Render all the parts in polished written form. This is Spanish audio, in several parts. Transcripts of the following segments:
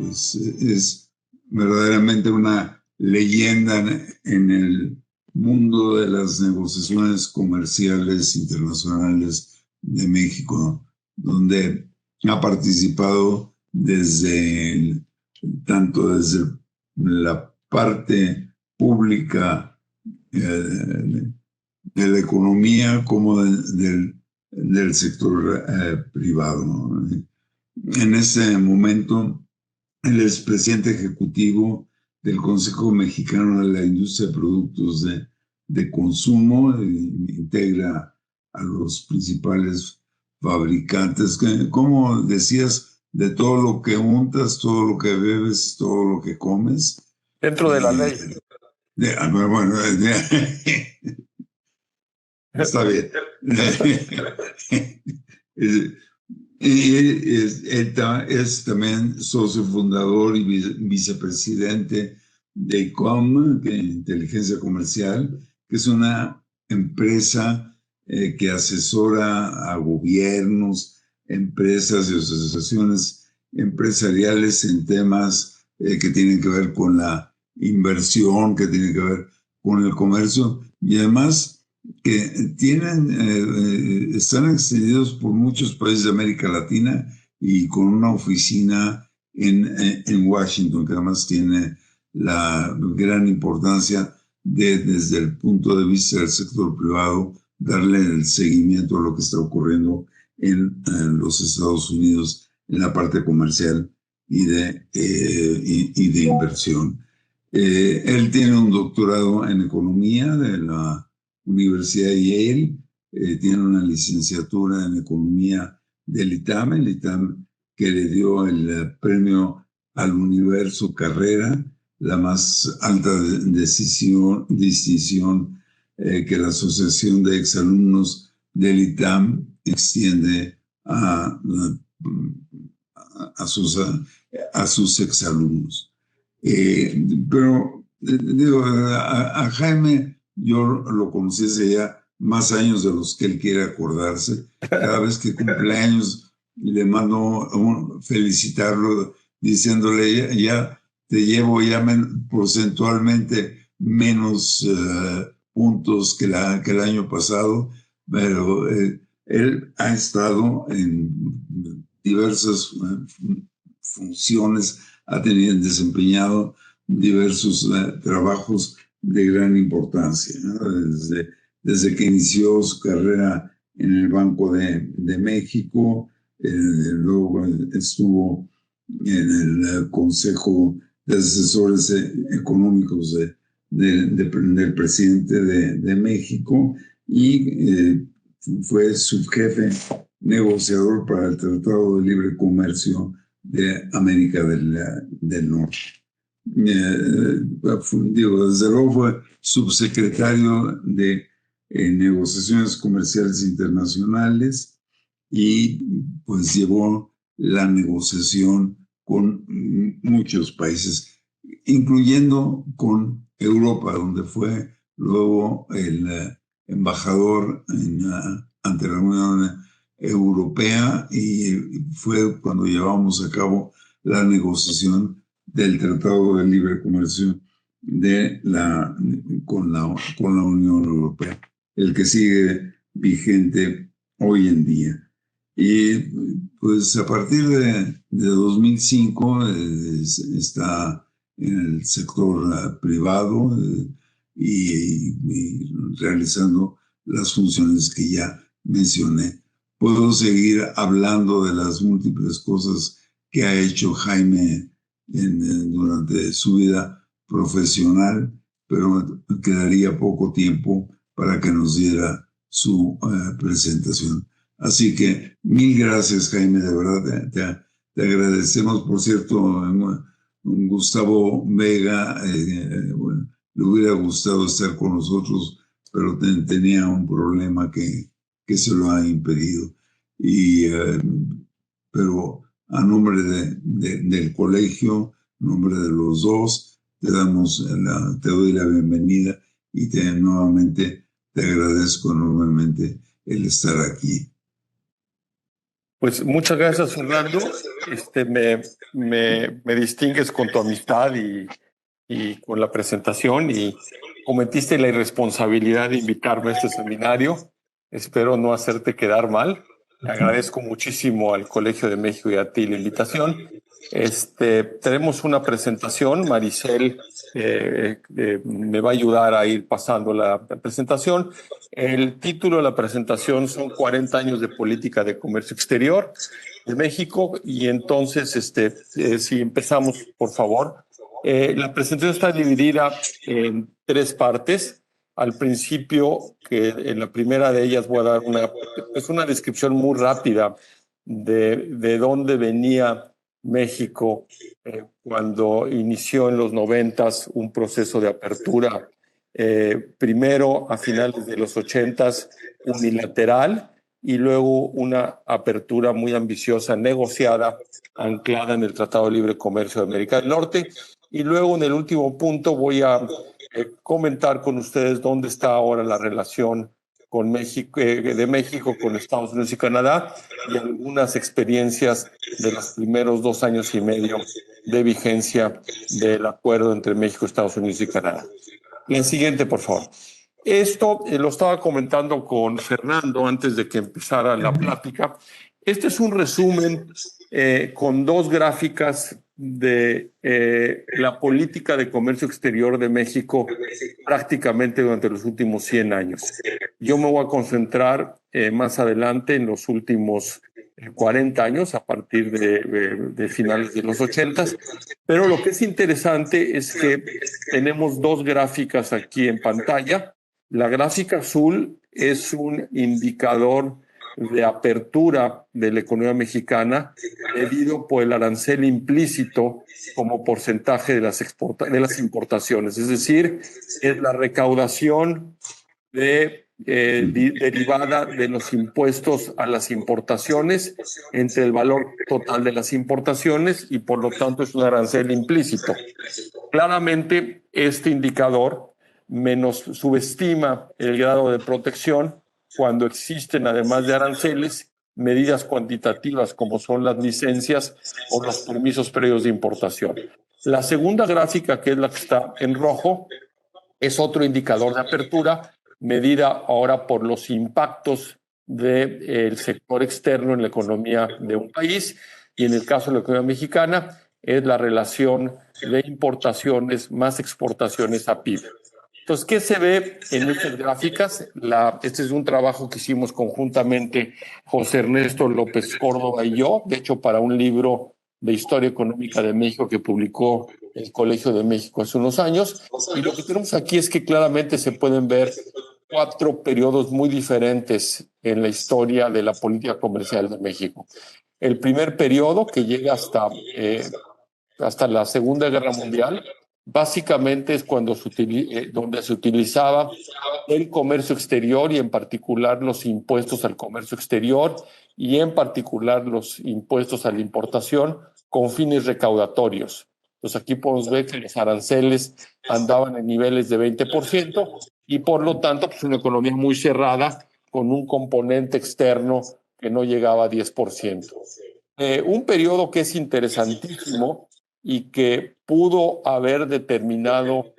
pues es verdaderamente una leyenda en el mundo de las negociaciones comerciales internacionales de México, donde ha participado tanto desde la parte pública de la economía como del sector privado, ¿no? En ese momento, él es presidente ejecutivo del Consejo Mexicano de la Industria de Productos de Consumo, integra a los principales fabricantes, como decías, de todo lo que untas, todo lo que bebes, todo lo que comes. Dentro de la ley. Bueno, está bien. Él es también socio fundador y vicepresidente de ICOM, Inteligencia Comercial, que es una empresa que asesora a gobiernos, empresas y asociaciones empresariales en temas que tienen que ver con la inversión, que tienen que ver con el comercio, y además que están extendidos por muchos países de América Latina y con una oficina en Washington, que además tiene la gran importancia desde el punto de vista del sector privado, darle el seguimiento a lo que está ocurriendo en los Estados Unidos en la parte comercial y de inversión. Él tiene un doctorado en economía de la Universidad de Yale, tiene una licenciatura en economía del ITAM, el ITAM que le dio el premio al Universo Carrera, la más alta distinción que la Asociación de Exalumnos del ITAM extiende a sus exalumnos. Pero digo, a Jaime yo lo conocí hace ya más años de los que él quiere acordarse. Cada vez que cumple años le mando felicitarlo diciéndole ya te llevo ya porcentualmente menos puntos que el año pasado, pero él ha estado en diversas funciones, ha desempeñado diversos trabajos de gran importancia, ¿no? Desde que inició su carrera en el Banco de México, luego estuvo en el Consejo de Asesores Económicos del presidente de México y fue subjefe negociador para el Tratado de Libre Comercio de América del Norte. Desde luego fue subsecretario de negociaciones comerciales internacionales y pues llevó la negociación con muchos países, incluyendo con Europa, donde fue luego el embajador ante la Unión Europea, y fue cuando llevamos a cabo la negociación del Tratado de Libre Comercio con la Unión Europea, el que sigue vigente hoy en día. Y pues a partir de 2005 está en el sector privado y realizando las funciones que ya mencioné. Puedo seguir hablando de las múltiples cosas que ha hecho Jaime durante su vida profesional, pero quedaría poco tiempo para que nos diera su presentación. Así que mil gracias, Jaime, de verdad te agradecemos. Por cierto, Gustavo Vega, bueno, le hubiera gustado estar con nosotros, pero tenía un problema que se lo ha impedido. Pero a nombre del colegio, a nombre de los dos, te doy la bienvenida y nuevamente te agradezco enormemente el estar aquí. Pues muchas gracias, Fernando. Me distingues con tu amistad y con la presentación y cometiste la irresponsabilidad de invitarme a este seminario. Espero no hacerte quedar mal. Agradezco muchísimo al Colegio de México y a ti la invitación. Tenemos una presentación. Maricel me va a ayudar a ir pasando la presentación. El título de la presentación son 40 años de política de comercio exterior de México. Y entonces, si empezamos, por favor. La presentación está dividida en tres partes. Al principio, que en la primera de ellas voy a dar una descripción muy rápida de dónde venía México cuando inició en los 90s un proceso de apertura, primero a finales de los 80s unilateral y luego una apertura muy ambiciosa, negociada, anclada en el Tratado de Libre Comercio de América del Norte. Y luego en el último punto voy a comentar con ustedes dónde está ahora la relación con México, de México con Estados Unidos y Canadá, y algunas experiencias de los primeros 2 años y medio de vigencia del acuerdo entre México, Estados Unidos y Canadá. La siguiente, por favor. Esto lo estaba comentando con Fernando antes de que empezara la plática. Este es un resumen con dos gráficas de la política de comercio exterior de México prácticamente durante los últimos 100 años. Yo me voy a concentrar más adelante en los últimos 40 años, a partir de finales de los 80s. Pero lo que es interesante es que tenemos dos gráficas aquí en pantalla. La gráfica azul es un indicador de apertura de la economía mexicana medido por el arancel implícito como porcentaje de las importaciones. Es decir, es la recaudación derivada de los impuestos a las importaciones entre el valor total de las importaciones y por lo tanto es un arancel implícito. Claramente este indicador subestima el grado de protección cuando existen, además de aranceles, medidas cuantitativas como son las licencias o los permisos previos de importación. La segunda gráfica, que es la que está en rojo, es otro indicador de apertura, medida ahora por los impactos del sector externo en la economía de un país, y en el caso de la economía mexicana es la relación de importaciones más exportaciones a PIB. Entonces, ¿qué se ve en estas gráficas? Este es un trabajo que hicimos conjuntamente José Ernesto López Córdoba y yo, de hecho para un libro de Historia Económica de México que publicó el Colegio de México hace unos años. Y lo que tenemos aquí es que claramente se pueden ver 4 periodos muy diferentes en la historia de la política comercial de México. El primer periodo, que llega hasta la Segunda Guerra Mundial, básicamente es cuando donde se utilizaba el comercio exterior y en particular los impuestos al comercio exterior y en particular los impuestos a la importación con fines recaudatorios. Entonces aquí podemos ver que los aranceles andaban en niveles de 20% y por lo tanto pues una economía muy cerrada con un componente externo que no llegaba a 10%. Un periodo que es interesantísimo y que pudo haber determinado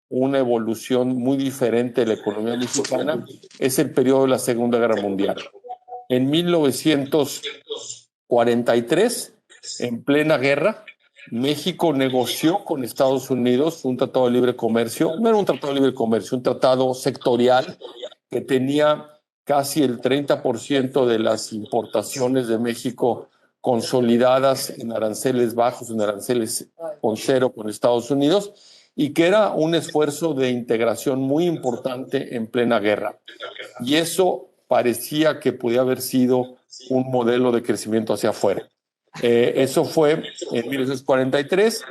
una evolución muy diferente de la economía mexicana es el periodo de la Segunda Guerra Mundial. En 1943, en plena guerra, México negoció con Estados Unidos un tratado de libre comercio. No era un tratado de libre comercio, un tratado sectorial que tenía casi el 30% de las importaciones de México consolidadas en aranceles bajos, en aranceles con cero con Estados Unidos, y que era un esfuerzo de integración muy importante en plena guerra. Y eso parecía que podía haber sido un modelo de crecimiento hacia afuera. Eso fue en 1943.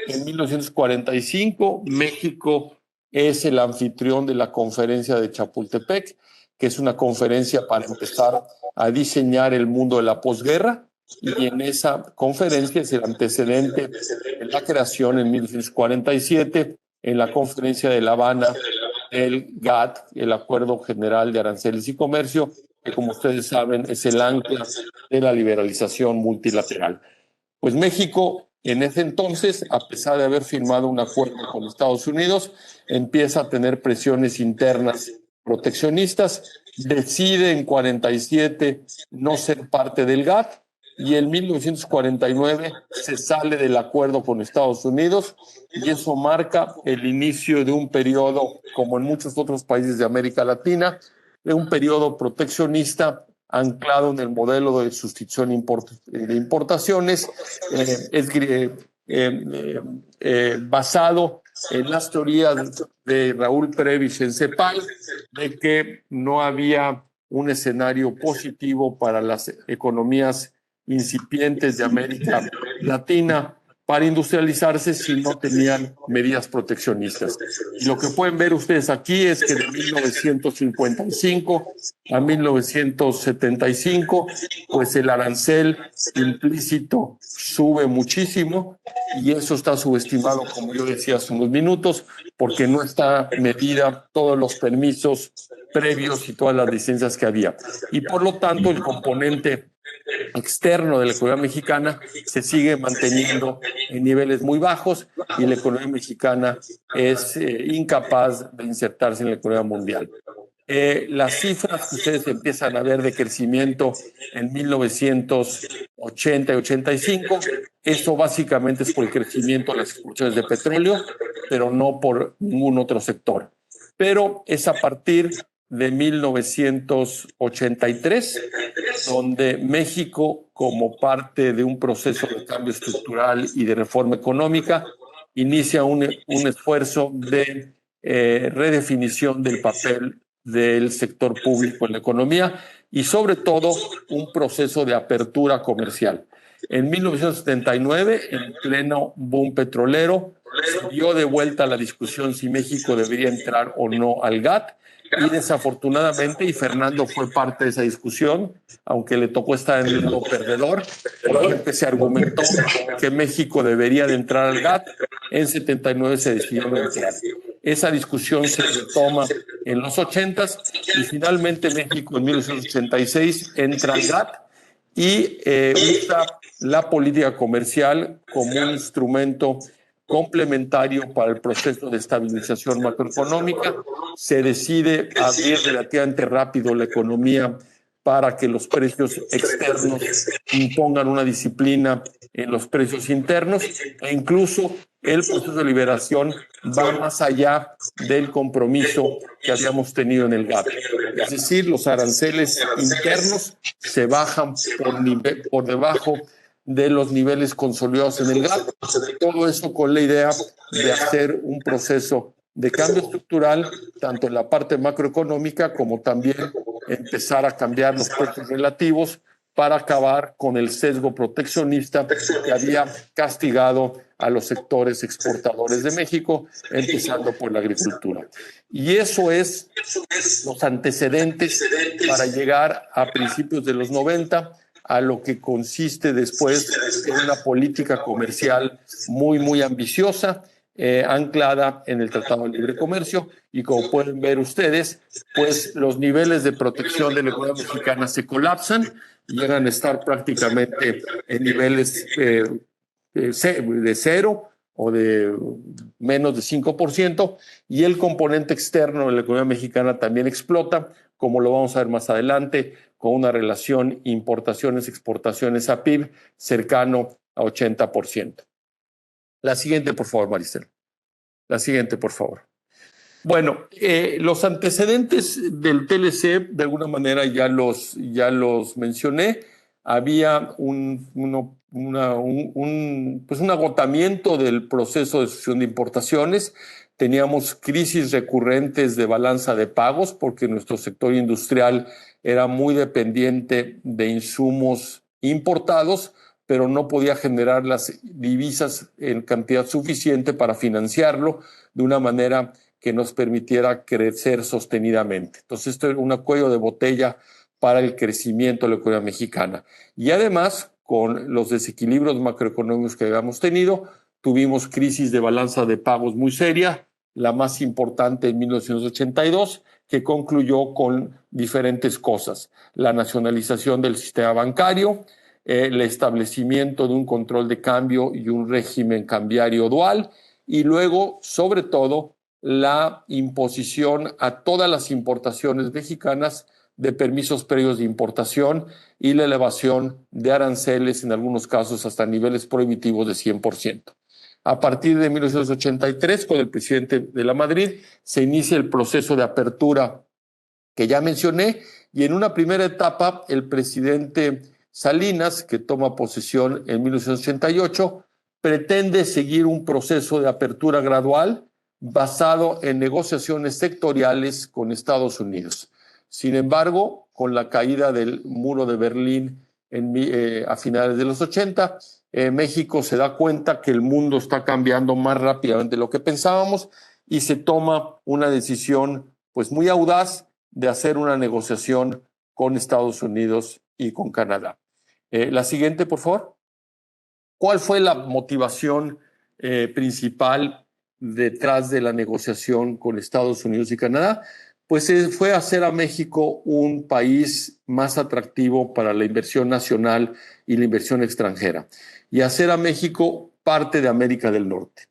En 1945, México es el anfitrión de la conferencia de Chapultepec, que es una conferencia para empezar a diseñar el mundo de la posguerra. Y en esa conferencia es el antecedente de la creación en 1947, en la conferencia de La Habana, el GATT, el Acuerdo General de Aranceles y Comercio, que como ustedes saben es el ancla de la liberalización multilateral. Pues México en ese entonces, a pesar de haber firmado un acuerdo con Estados Unidos, empieza a tener presiones internas proteccionistas, decide en 47 no ser parte del GATT y en 1949 se sale del acuerdo con Estados Unidos y eso marca el inicio de un periodo, como en muchos otros países de América Latina, de un periodo proteccionista anclado en el modelo de sustitución de importaciones, basado en las teorías de Raúl Prebisch en CEPAL, de que no había un escenario positivo para las economías incipientes de América Latina para industrializarse si no tenían medidas proteccionistas. Y lo que pueden ver ustedes aquí es que de 1955 a 1975, pues el arancel implícito sube muchísimo y eso está subestimado, como yo decía hace unos minutos, porque no está medida todos los permisos previos y todas las licencias que había. Y por lo tanto, el componente externo de la economía mexicana se sigue manteniendo en niveles muy bajos y la economía mexicana es incapaz de insertarse en la economía mundial. Las cifras que ustedes empiezan a ver de crecimiento en 1980 y 85, eso básicamente es por el crecimiento de las exportaciones de petróleo, pero no por ningún otro sector. Pero es a partir de 1983, donde México, como parte de un proceso de cambio estructural y de reforma económica, inicia un esfuerzo de redefinición del papel del sector público en la economía y sobre todo un proceso de apertura comercial. En 1979, en pleno boom petrolero, se dio de vuelta la discusión si México debería entrar o no al GATT y desafortunadamente, y Fernando fue parte de esa discusión, aunque le tocó estar en el lado perdedor, porque se argumentó que México debería de entrar al GATT, en 79 se decidió no entrar. Esa discusión se retoma en los 80s y finalmente México en 1986 entra al GATT y usa la política comercial como un instrumento complementario para el proceso de estabilización macroeconómica. Se decide abrir relativamente rápido la economía para que los precios externos impongan una disciplina en los precios internos e incluso el proceso de liberación va más allá del compromiso que habíamos tenido en el GATT. Es decir, los aranceles internos se bajan por debajo de los niveles consolidados en el GATT. Todo eso con la idea de hacer un proceso de cambio estructural, tanto en la parte macroeconómica como también empezar a cambiar los precios relativos para acabar con el sesgo proteccionista que había castigado a los sectores exportadores de México, empezando por la agricultura. Y eso es los antecedentes para llegar a principios de los 90 a lo que consiste después en una política comercial muy ambiciosa, anclada en el Tratado de Libre Comercio, y como pueden ver ustedes, pues los niveles de protección de la economía mexicana se colapsan, llegan a estar prácticamente en niveles de cero o de menos de 5%, y el componente externo de la economía mexicana también explota, como lo vamos a ver más adelante, con una relación importaciones-exportaciones a PIB cercano a 80%. La siguiente, por favor, Maricel. La siguiente, por favor. Bueno, los antecedentes del TLC, de alguna manera ya los mencioné. Había un agotamiento del proceso de sucesión de importaciones. Teníamos crisis recurrentes de balanza de pagos porque nuestro sector industrial era muy dependiente de insumos importados, pero no podía generar las divisas en cantidad suficiente para financiarlo de una manera que nos permitiera crecer sostenidamente. Entonces, esto era un cuello de botella para el crecimiento de la economía mexicana. Y además, con los desequilibrios macroeconómicos que habíamos tenido, tuvimos crisis de balanza de pagos muy seria, la más importante en 1982, que concluyó con diferentes cosas: la nacionalización del sistema bancario, el establecimiento de un control de cambio y un régimen cambiario dual, y luego, sobre todo, la imposición a todas las importaciones mexicanas de permisos previos de importación y la elevación de aranceles, en algunos casos hasta niveles prohibitivos de 100%. A partir de 1983, con el presidente de la Madrid, se inicia el proceso de apertura que ya mencioné, y en una primera etapa el presidente Salinas, que toma posesión en 1988, pretende seguir un proceso de apertura gradual basado en negociaciones sectoriales con Estados Unidos. Sin embargo, con la caída del muro de Berlín a finales de los 80, México se da cuenta que el mundo está cambiando más rápidamente de lo que pensábamos y se toma una decisión pues muy audaz de hacer una negociación con Estados Unidos y con Canadá. La siguiente, por favor. ¿Cuál fue la motivación principal detrás de la negociación con Estados Unidos y Canadá? Pues fue hacer a México un país más atractivo para la inversión nacional y la inversión extranjera, y hacer a México parte de América del Norte.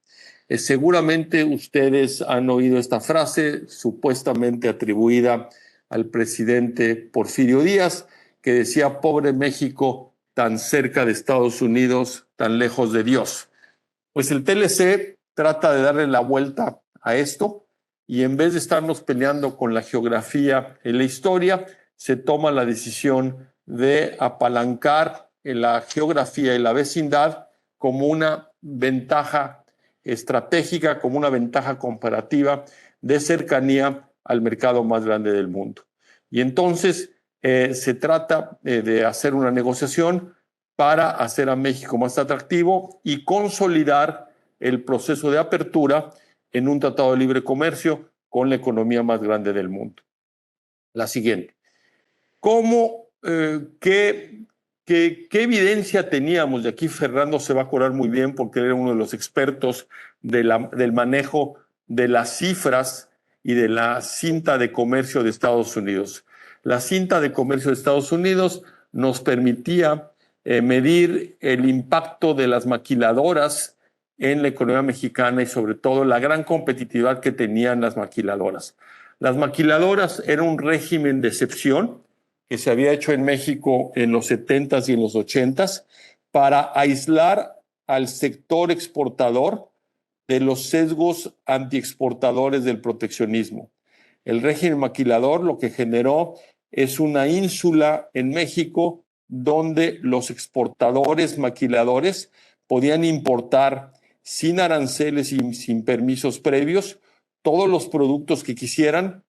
Seguramente ustedes han oído esta frase supuestamente atribuida al presidente Porfirio Díaz, que decía: pobre México, tan cerca de Estados Unidos, tan lejos de Dios. Pues el TLC trata de darle la vuelta a esto, y en vez de estarnos peleando con la geografía y la historia, se toma la decisión de apalancar en la geografía y la vecindad como una ventaja estratégica, como una ventaja comparativa de cercanía al mercado más grande del mundo. Y entonces se trata de hacer una negociación para hacer a México más atractivo y consolidar el proceso de apertura en un tratado de libre comercio con la economía más grande del mundo. La siguiente. ¿Qué evidencia teníamos? De aquí Fernando se va a acordar muy bien, porque él era uno de los expertos del manejo de las cifras y de la cinta de comercio de Estados Unidos. La cinta de comercio de Estados Unidos nos permitía medir el impacto de las maquiladoras en la economía mexicana, y sobre todo la gran competitividad que tenían las maquiladoras. Las maquiladoras eran un régimen de excepción que se había hecho en México en los 70s y en los 80s para aislar al sector exportador de los sesgos antiexportadores del proteccionismo. El régimen maquilador lo que generó es una ínsula en México donde los exportadores maquiladores podían importar sin aranceles y sin permisos previos todos los productos que quisieran,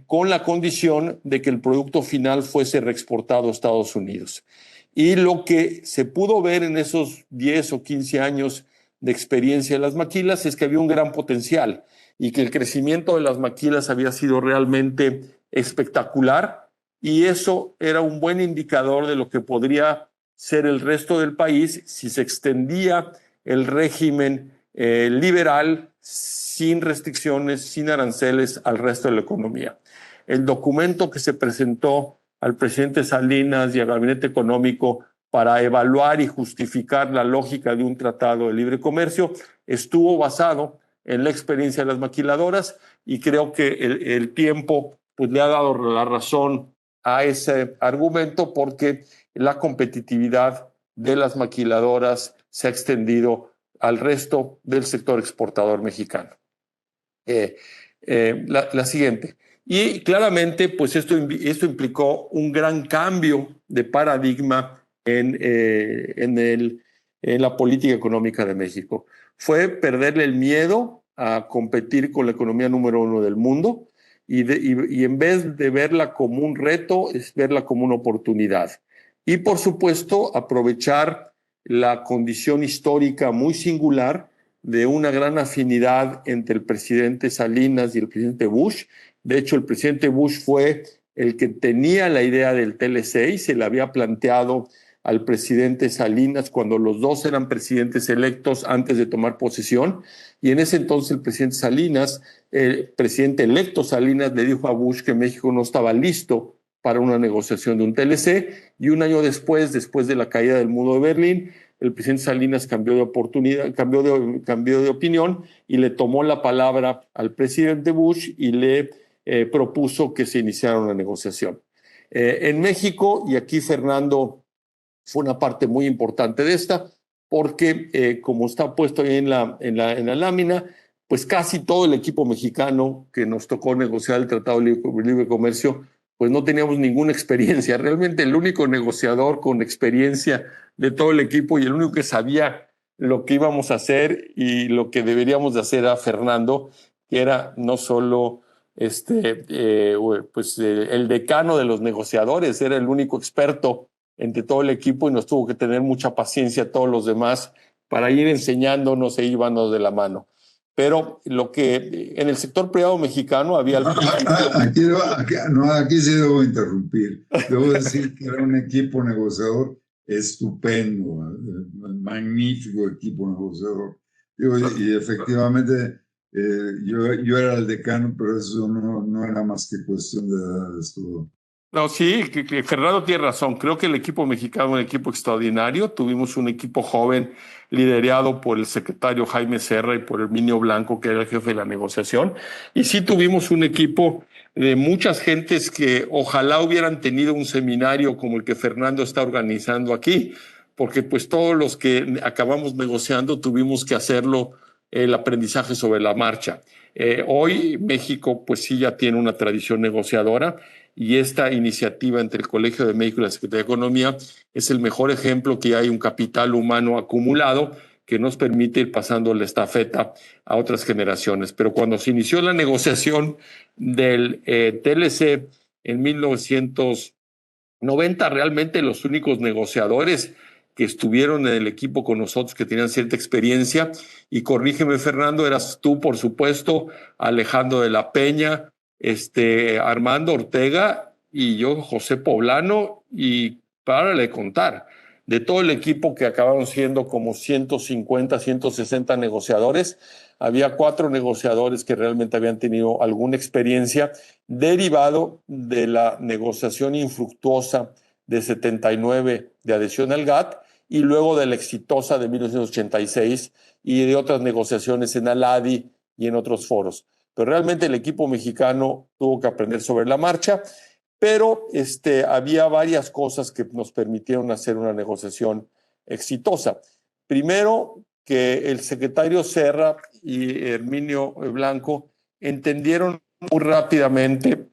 con la condición de que el producto final fuese reexportado a Estados Unidos. Y lo que se pudo ver en esos 10 o 15 años de experiencia de las maquilas es que había un gran potencial y que el crecimiento de las maquilas había sido realmente espectacular, y eso era un buen indicador de lo que podría ser el resto del país si se extendía el régimen liberal sin restricciones, sin aranceles al resto de la economía. El documento que se presentó al presidente Salinas y al Gabinete Económico para evaluar y justificar la lógica de un tratado de libre comercio estuvo basado en la experiencia de las maquiladoras, y creo que el tiempo pues, le ha dado la razón a ese argumento, porque la competitividad de las maquiladoras se ha extendido al resto del sector exportador mexicano. La siguiente. Y claramente, pues esto implicó un gran cambio de paradigma en la política económica de México. Fue perderle el miedo a competir con la economía número 1 del mundo, y en vez de verla como un reto, es verla como una oportunidad. Y por supuesto, aprovechar la condición histórica muy singular de una gran afinidad entre el presidente Salinas y el presidente Bush. De hecho, el presidente Bush fue el que tenía la idea del TLC y se la había planteado al presidente Salinas cuando los dos eran presidentes electos antes de tomar posesión. Y en ese entonces el presidente Salinas el presidente electo Salinas le dijo a Bush que México no estaba listo para una negociación de un TLC, y un año después de la caída del muro de Berlín, el presidente Salinas cambió de opinión y le tomó la palabra al presidente Bush y le propuso que se iniciara una negociación. En México, y aquí Fernando fue una parte muy importante de esta, porque como está puesto ahí en la lámina, pues casi todo el equipo mexicano que nos tocó negociar el Tratado de Libre Comercio, pues no teníamos ninguna experiencia. Realmente el único negociador con experiencia de todo el equipo y el único que sabía lo que íbamos a hacer y lo que deberíamos de hacer era Fernando, que era no solo el decano de los negociadores, era el único experto entre todo el equipo y nos tuvo que tener mucha paciencia todos los demás para ir enseñándonos e llevándonos de la mano. Pero lo que en el sector privado mexicano había al principio... Aquí sí debo interrumpir. Debo decir que era un equipo negociador estupendo, magnífico equipo negociador. Y efectivamente yo era el decano, pero eso no era más que cuestión de edades. No, sí, que Fernando tiene razón. Creo que el equipo mexicano es un equipo extraordinario. Tuvimos un equipo joven liderado por el secretario Jaime Serra y por Herminio Blanco, que era el jefe de la negociación. Y sí tuvimos un equipo de muchas gentes que ojalá hubieran tenido un seminario como el que Fernando está organizando aquí, porque pues todos los que acabamos negociando tuvimos que hacerlo, el aprendizaje sobre la marcha. Hoy México pues sí ya tiene una tradición negociadora, y esta iniciativa entre el Colegio de México y la Secretaría de Economía es el mejor ejemplo que hay un capital humano acumulado que nos permite ir pasando la estafeta a otras generaciones. Pero cuando se inició la negociación del TLC en 1990, realmente los únicos negociadores que estuvieron en el equipo con nosotros, que tenían cierta experiencia, y corrígeme Fernando, eras tú por supuesto, Alejandro de la Peña, Armando Ortega y yo, José Poblano, y párale de contar, de todo el equipo que acabaron siendo como 150, 160 negociadores, había 4 negociadores que realmente habían tenido alguna experiencia derivado de la negociación infructuosa de 79 de adhesión al GATT y luego de la exitosa de 1986 y de otras negociaciones en Aladi y en otros foros. Pero realmente el equipo mexicano tuvo que aprender sobre la marcha, pero había varias cosas que nos permitieron hacer una negociación exitosa. Primero, que el secretario Serra y Herminio Blanco entendieron muy rápidamente,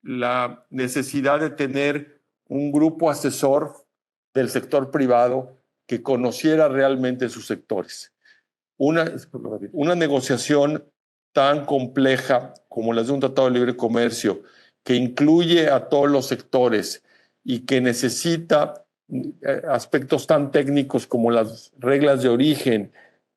la necesidad de tener un grupo asesor del sector privado que conociera realmente sus sectores. Una negociación tan compleja como la de un tratado de libre comercio, que incluye a todos los sectores y que necesita aspectos tan técnicos como las reglas de origen,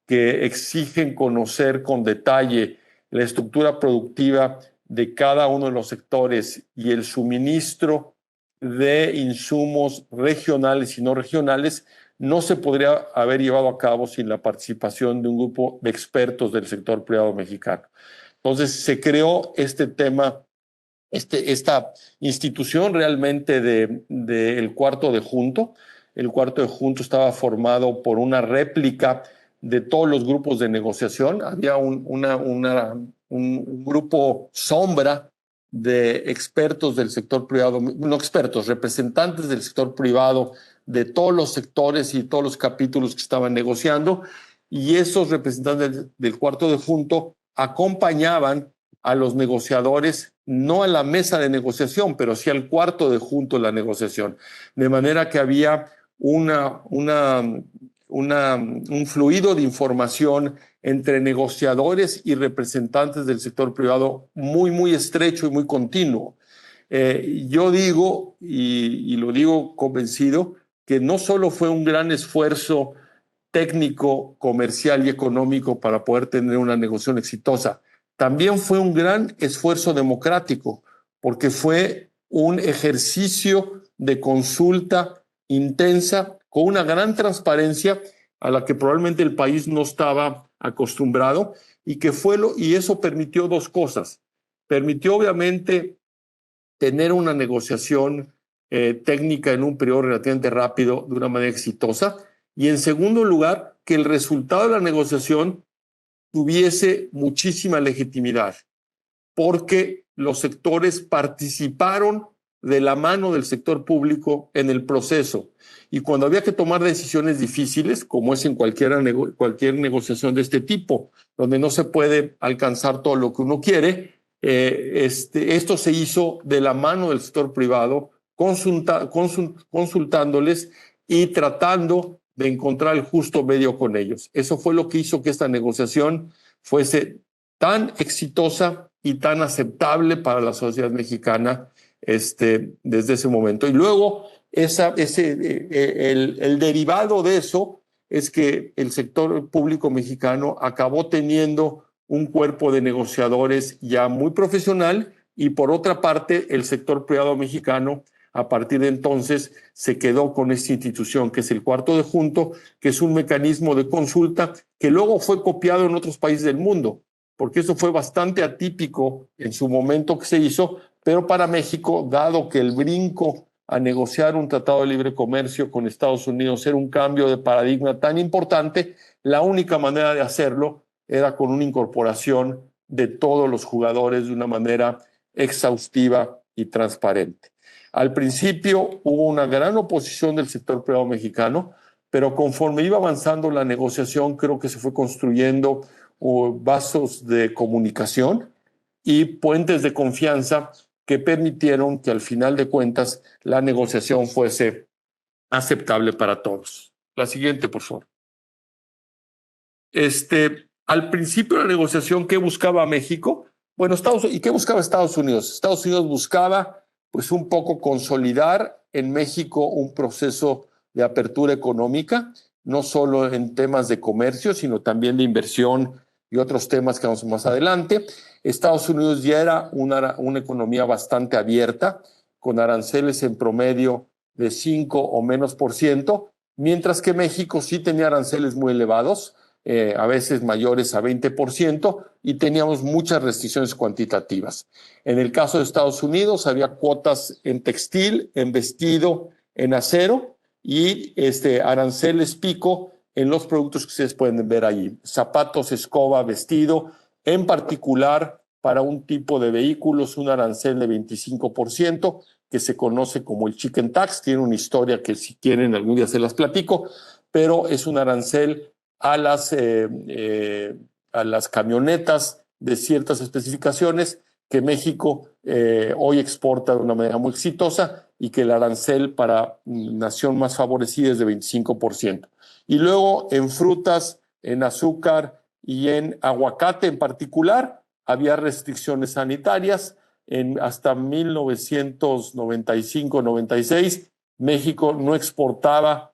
que exigen conocer con detalle la estructura productiva de cada uno de los sectores y el suministro de insumos regionales y no regionales, no se podría haber llevado a cabo sin la participación de un grupo de expertos del sector privado mexicano. Entonces se creó este tema, esta institución realmente del cuarto de junto. El cuarto de junto estaba formado por una réplica de todos los grupos de negociación. Había un grupo sombra de expertos del sector privado, no expertos, representantes del sector privado, de todos los sectores y todos los capítulos que estaban negociando, y esos representantes del cuarto de junto acompañaban a los negociadores, no a la mesa de negociación, pero sí al cuarto de junto de la negociación, de manera que había un fluido de información entre negociadores y representantes del sector privado muy, muy estrecho y muy continuo. Yo digo, y lo digo convencido, que no solo fue un gran esfuerzo técnico, comercial y económico para poder tener una negociación exitosa, también fue un gran esfuerzo democrático, porque fue un ejercicio de consulta intensa con una gran transparencia a la que probablemente el país no estaba acostumbrado, y eso permitió dos cosas. Permitió obviamente tener una negociación técnica en un periodo relativamente rápido de una manera exitosa, y en segundo lugar, que el resultado de la negociación tuviese muchísima legitimidad, porque los sectores participaron de la mano del sector público en el proceso. Y cuando había que tomar decisiones difíciles, como es en cualquier negociación de este tipo, donde no se puede alcanzar todo lo que uno quiere, esto se hizo de la mano del sector privado, consultándoles y tratando de encontrar el justo medio con ellos. Eso fue lo que hizo que esta negociación fuese tan exitosa y tan aceptable para la sociedad mexicana desde ese momento. Y luego el derivado de eso es que el sector público mexicano acabó teniendo un cuerpo de negociadores ya muy profesional, y por otra parte el sector privado mexicano a partir de entonces se quedó con esta institución que es el cuarto de junto, que es un mecanismo de consulta que luego fue copiado en otros países del mundo, porque eso fue bastante atípico en su momento que se hizo, pero para México, dado que el brinco a negociar un tratado de libre comercio con Estados Unidos era un cambio de paradigma tan importante, la única manera de hacerlo era con una incorporación de todos los jugadores de una manera exhaustiva y transparente. Al principio hubo una gran oposición del sector privado mexicano, pero conforme iba avanzando la negociación, creo que se fue construyendo vasos de comunicación y puentes de confianza que permitieron que al final de cuentas la negociación fuese aceptable para todos. La siguiente, por favor. Al principio de la negociación, ¿qué buscaba México? Bueno, ¿y qué buscaba Estados Unidos? Estados Unidos buscaba, pues, un poco consolidar en México un proceso de apertura económica, no solo en temas de comercio, sino también de inversión y otros temas que vamos más adelante. Estados Unidos ya era una economía bastante abierta, con aranceles en promedio de 5 o menos por ciento, mientras que México sí tenía aranceles muy elevados, a veces mayores a 20%, y teníamos muchas restricciones cuantitativas. En el caso de Estados Unidos había cuotas en textil, en vestido, en acero, y aranceles pico en los productos que ustedes pueden ver allí: zapatos, escoba, vestido. En particular, para un tipo de vehículos, un arancel de 25%, que se conoce como el chicken tax. Tiene una historia que, si quieren, algún día se las platico, pero es un arancel a las camionetas de ciertas especificaciones que México hoy exporta de una manera muy exitosa, y que el arancel para nación más favorecida es de 25%. Y luego en frutas, en azúcar y en aguacate en particular, había restricciones sanitarias. Hasta 1995-96, México no exportaba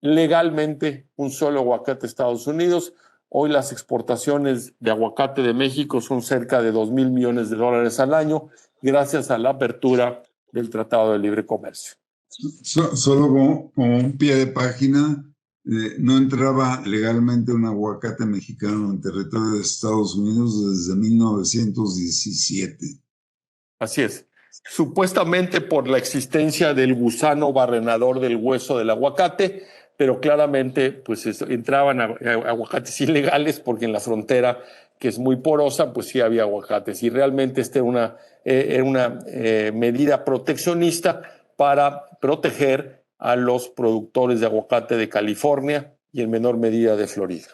legalmente un solo aguacate a Estados Unidos. Hoy las exportaciones de aguacate de México son cerca de $2,000 millones al año, gracias a la apertura del Tratado de Libre Comercio. Solo como un pie de página, no entraba legalmente un aguacate mexicano en territorio de Estados Unidos desde 1917. Así es. Supuestamente por la existencia del gusano barrenador del hueso del aguacate, pero claramente pues entraban aguacates ilegales, porque en la frontera, que es muy porosa, pues sí había aguacates, y realmente era una medida proteccionista para proteger a los productores de aguacate de California y en menor medida de Florida.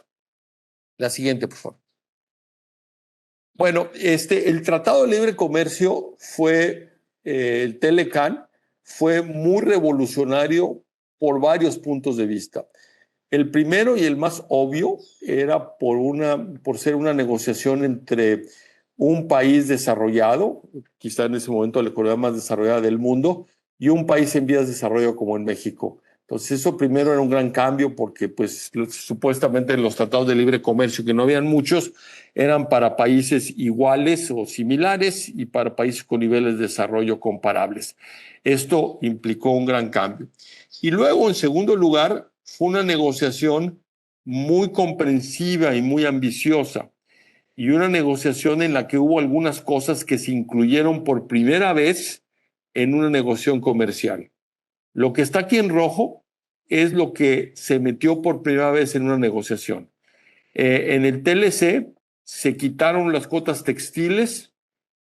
La siguiente, por favor. Bueno, el Tratado de Libre Comercio el TLCAN, fue muy revolucionario por varios puntos de vista. El primero y el más obvio era por ser una negociación entre un país desarrollado, quizá en ese momento la economía más desarrollada del mundo, y un país en vías de desarrollo como en México. Entonces eso primero era un gran cambio porque pues supuestamente los tratados de libre comercio, que no habían muchos, eran para países iguales o similares y para países con niveles de desarrollo comparables. Esto implicó un gran cambio. Y luego, en segundo lugar, fue una negociación muy comprensiva y muy ambiciosa, y una negociación en la que hubo algunas cosas que se incluyeron por primera vez en una negociación comercial. Lo que está aquí en rojo es lo que se metió por primera vez en una negociación. En el TLC se quitaron las cuotas textiles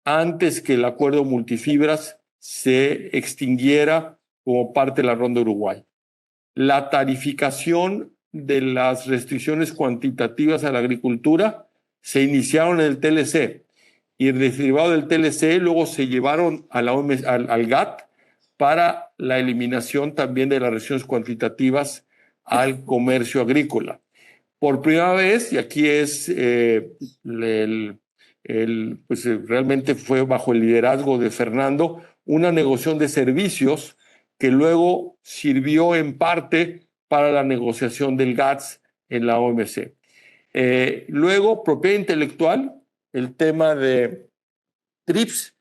antes que el acuerdo multifibras se extinguiera como parte de la Ronda de Uruguay. La tarificación de las restricciones cuantitativas a la agricultura se iniciaron en el TLC y derivado del TLC luego se llevaron a la OMS, al GATT para la eliminación también de las restricciones cuantitativas al comercio agrícola. Por primera vez, y aquí es pues realmente fue bajo el liderazgo de Fernando, una negociación de servicios que luego sirvió en parte para la negociación del GATS en la OMC. Luego, propiedad intelectual, el tema de TRIPS,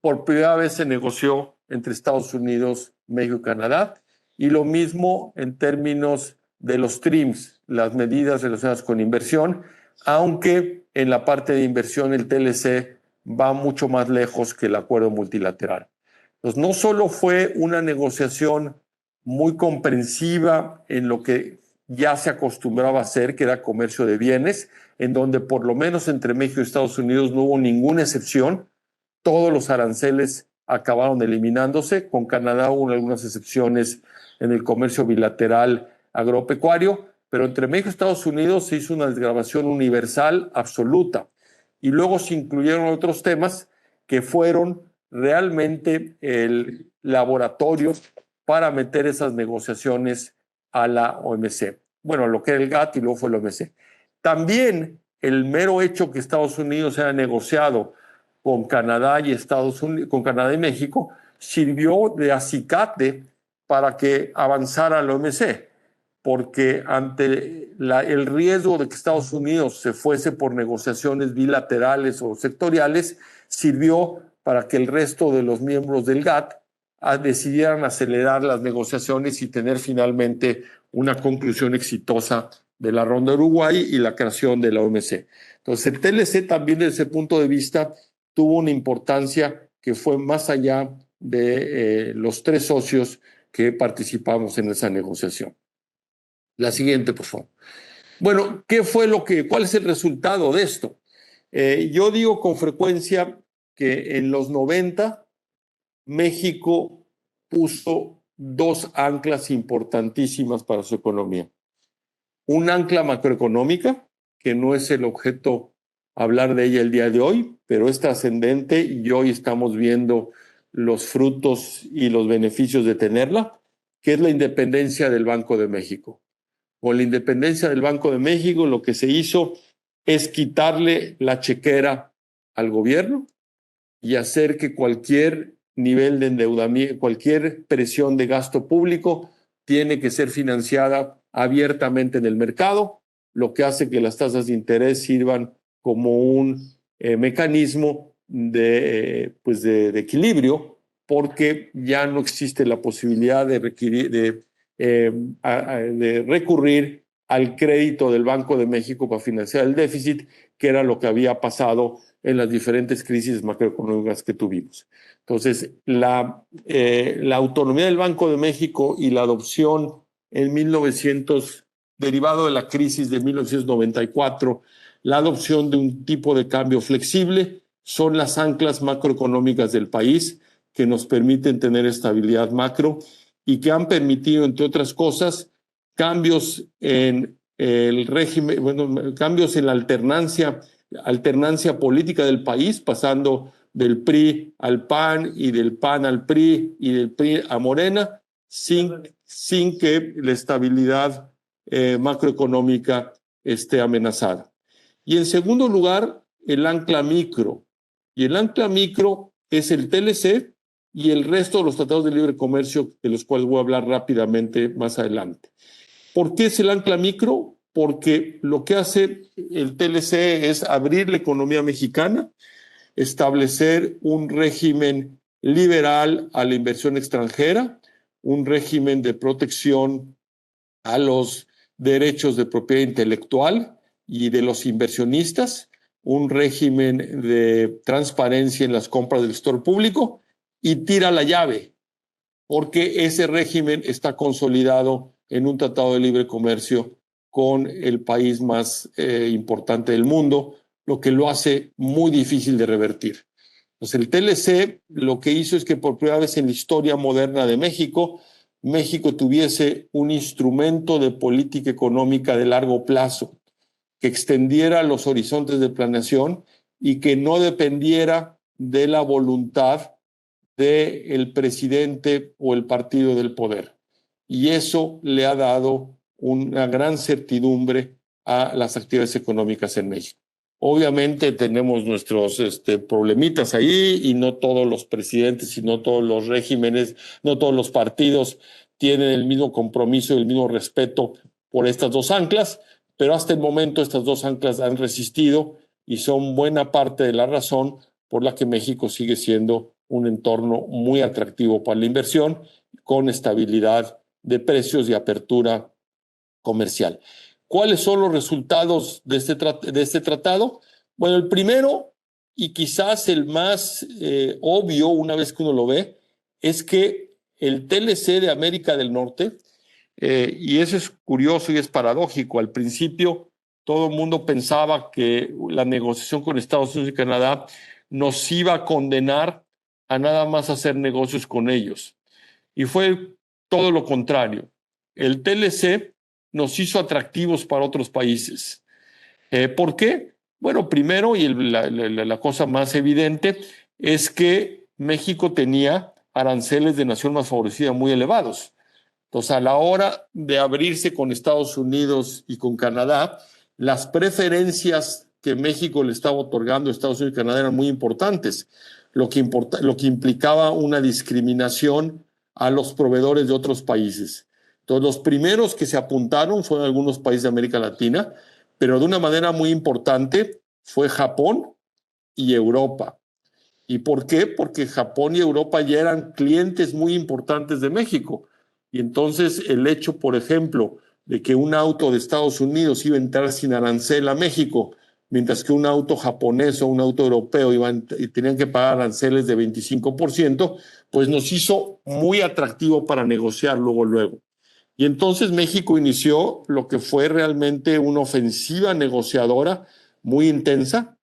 por primera vez se negoció entre Estados Unidos, México y Canadá, y lo mismo en términos de los TRIMS, las medidas relacionadas con inversión, aunque en la parte de inversión el TLC va mucho más lejos que el acuerdo multilateral. Entonces, no solo fue una negociación muy comprensiva en lo que ya se acostumbraba a hacer, que era comercio de bienes, en donde por lo menos entre México y Estados Unidos no hubo ninguna excepción, todos los aranceles acabaron eliminándose, con Canadá hubo algunas excepciones en el comercio bilateral agropecuario, pero entre México y Estados Unidos se hizo una desgravación universal absoluta. Y luego se incluyeron otros temas que fueron realmente el laboratorio para meter esas negociaciones a la OMC. Bueno, lo que era el GATT y luego fue la OMC. También el mero hecho que Estados Unidos haya negociado con Canadá y Estados Unidos, con Canadá y México, sirvió de acicate para que avanzara la OMC, porque ante el riesgo de que Estados Unidos se fuese por negociaciones bilaterales o sectoriales, sirvió para que el resto de los miembros del GATT decidieran acelerar las negociaciones y tener finalmente una conclusión exitosa de la Ronda de Uruguay y la creación de la OMC. Entonces, el TLC también desde ese punto de vista tuvo una importancia que fue más allá de los tres socios que participamos en esa negociación. La siguiente, por favor. Bueno, ¿cuál es el resultado de esto? Yo digo con frecuencia que en los 90 México puso dos anclas importantísimas para su economía. Un ancla macroeconómica, que no es el objeto hablar de ella el día de hoy, pero es trascendente y hoy estamos viendo los frutos y los beneficios de tenerla, que es la independencia del Banco de México. Con la independencia del Banco de México, lo que se hizo es quitarle la chequera al gobierno y hacer que cualquier nivel de endeudamiento, cualquier presión de gasto público tiene que ser financiada abiertamente en el mercado, lo que hace que las tasas de interés sirvan como un mecanismo de equilibrio, porque ya no existe la posibilidad de recurrir al crédito del Banco de México para financiar el déficit, que era lo que había pasado en las diferentes crisis macroeconómicas que tuvimos. Entonces, la autonomía del Banco de México y la adopción en derivado de la crisis de 1994, la adopción de un tipo de cambio flexible, son las anclas macroeconómicas del país que nos permiten tener estabilidad macro y que han permitido, entre otras cosas, cambios en el régimen, cambios en la alternancia política del país, pasando del PRI al PAN y del PAN al PRI y del PRI a Morena, sin que la estabilidad macroeconómica esté amenazada. Y en segundo lugar, el ancla micro. Y el ancla micro es el TLC y el resto de los tratados de libre comercio, de los cuales voy a hablar rápidamente más adelante. ¿Por qué es el ancla micro? Porque lo que hace el TLC es abrir la economía mexicana, establecer un régimen liberal a la inversión extranjera, un régimen de protección a los derechos de propiedad intelectual y de los inversionistas, un régimen de transparencia en las compras del sector público y tira la llave, porque ese régimen está consolidado en un tratado de libre comercio con el país más importante del mundo, lo que lo hace muy difícil de revertir. Pues el TLC lo que hizo es que por primera vez en la historia moderna de México, México tuviese un instrumento de política económica de largo plazo que extendiera los horizontes de planeación y que no dependiera de la voluntad del presidente o el partido del poder. Y eso le ha dado una gran certidumbre a las actividades económicas en México. Obviamente tenemos nuestros problemitas ahí y no todos los presidentes y no todos los regímenes, no todos los partidos tienen el mismo compromiso y el mismo respeto por estas dos anclas, pero hasta el momento estas dos anclas han resistido y son buena parte de la razón por la que México sigue siendo un entorno muy atractivo para la inversión, con estabilidad de precios y apertura comercial. ¿Cuáles son los resultados de este tratado? Bueno, el primero, y quizás el más obvio una vez que uno lo ve, es que el TLC de América del Norte, y eso es curioso y es paradójico, al principio todo el mundo pensaba que la negociación con Estados Unidos y Canadá nos iba a condenar a nada más hacer negocios con ellos. Y fue todo lo contrario. El TLC nos hizo atractivos para otros países. ¿Por qué? Bueno, primero, y la cosa más evidente, es que México tenía aranceles de nación más favorecida muy elevados. Entonces, a la hora de abrirse con Estados Unidos y con Canadá, las preferencias que México le estaba otorgando a Estados Unidos y Canadá eran muy importantes, lo que implicaba una discriminación a los proveedores de otros países. Entonces, los primeros que se apuntaron fueron algunos países de América Latina, pero de una manera muy importante fue Japón y Europa. ¿Y por qué? Porque Japón y Europa ya eran clientes muy importantes de México. Y entonces el hecho, por ejemplo, de que un auto de Estados Unidos iba a entrar sin arancel a México, mientras que un auto japonés o un auto europeo tenían que pagar aranceles de 25%, pues nos hizo muy atractivo para negociar luego. Y entonces México inició lo que fue realmente una ofensiva negociadora muy intensa.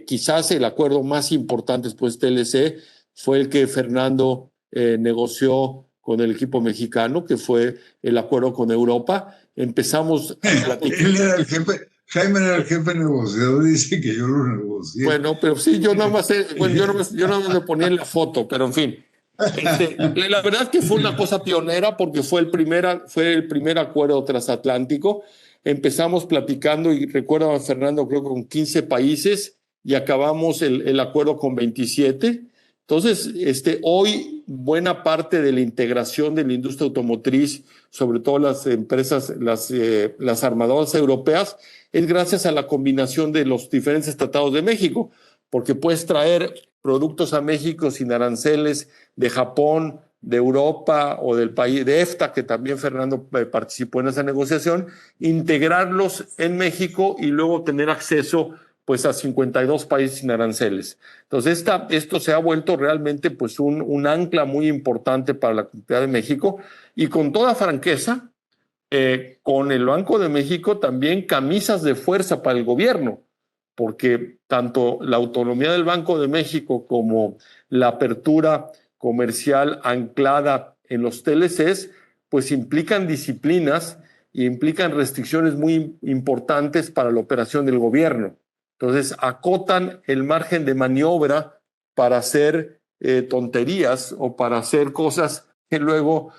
Quizás el acuerdo más importante después del TLC fue el que Fernando negoció con el equipo mexicano, que fue el acuerdo con Europa. Empezamos a platicar. Él era el jefe, Jaime era el jefe negociador, dice que yo lo negocié. Bueno, pero sí, yo nada más le ponía en la foto, pero en fin. La verdad es que fue una cosa pionera porque fue el primer acuerdo transatlántico. Empezamos platicando y recuerdo a Fernando, creo que con 15 países y acabamos el acuerdo con 27. Entonces, hoy buena parte de la integración de la industria automotriz, sobre todo las empresas, las armadoras europeas, es gracias a la combinación de los diferentes tratados de México, porque puedes traer productos a México sin aranceles de Japón, de Europa o del país de EFTA, que también Fernando participó en esa negociación, integrarlos en México y luego tener acceso pues a 52 países sin aranceles. Entonces esto se ha vuelto realmente pues un ancla muy importante para la comunidad de México y con toda franqueza, con el Banco de México también camisas de fuerza para el gobierno, porque tanto la autonomía del Banco de México como la apertura comercial anclada en los TLCs, pues implican disciplinas y implican restricciones muy importantes para la operación del gobierno. Entonces, acotan el margen de maniobra para hacer tonterías o para hacer cosas que luego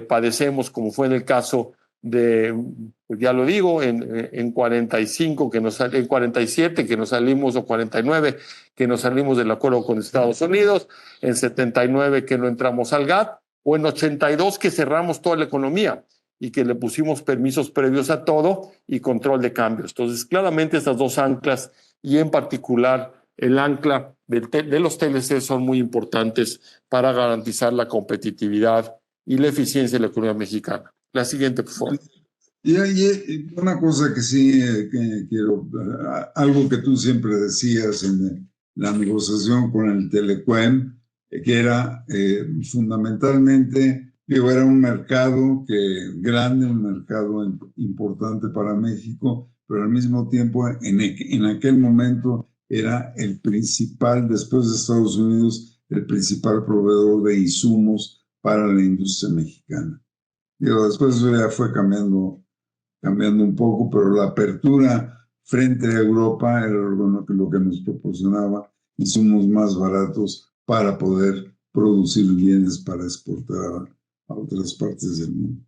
padecemos, como fue en el caso pues ya lo digo, en 45 en 47 que nos salimos, o 49 que nos salimos del acuerdo con Estados Unidos, en 79 que no entramos al GATT, o en 82 que cerramos toda la economía y que le pusimos permisos previos a todo y control de cambios. Entonces, claramente estas dos anclas, y en particular el ancla de los TLC, son muy importantes para garantizar la competitividad y la eficiencia de la economía mexicana. La siguiente, por favor. Y una cosa que sí que quiero, algo que tú siempre decías en la negociación con el Telecuem, que era fundamentalmente, digo, era un mercado grande, un mercado importante para México, pero al mismo tiempo en aquel momento era el principal, después de Estados Unidos, el principal proveedor de insumos para la industria mexicana. Digo, después eso ya fue cambiando un poco, pero la apertura frente a Europa era lo que nos proporcionaba insumos más baratos para poder producir bienes para exportar a otras partes del mundo.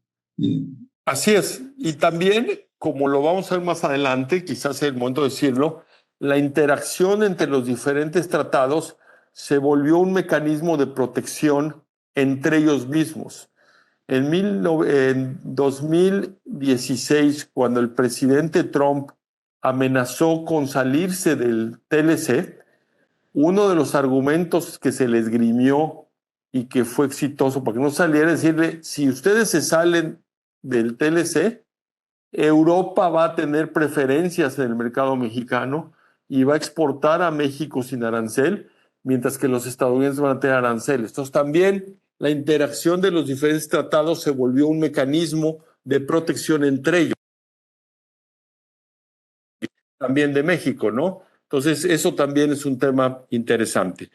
Así es. Y también, como lo vamos a ver más adelante, quizás es el momento de decirlo, la interacción entre los diferentes tratados se volvió un mecanismo de protección entre ellos mismos. En 2016, cuando el presidente Trump amenazó con salirse del TLC, uno de los argumentos que se le esgrimió y que fue exitoso para que no saliera es decirle: si ustedes se salen del TLC, Europa va a tener preferencias en el mercado mexicano y va a exportar a México sin arancel, mientras que los estadounidenses van a tener aranceles. Entonces también la interacción de los diferentes tratados se volvió un mecanismo de protección entre ellos, también de México, ¿no? Entonces eso también es un tema interesante.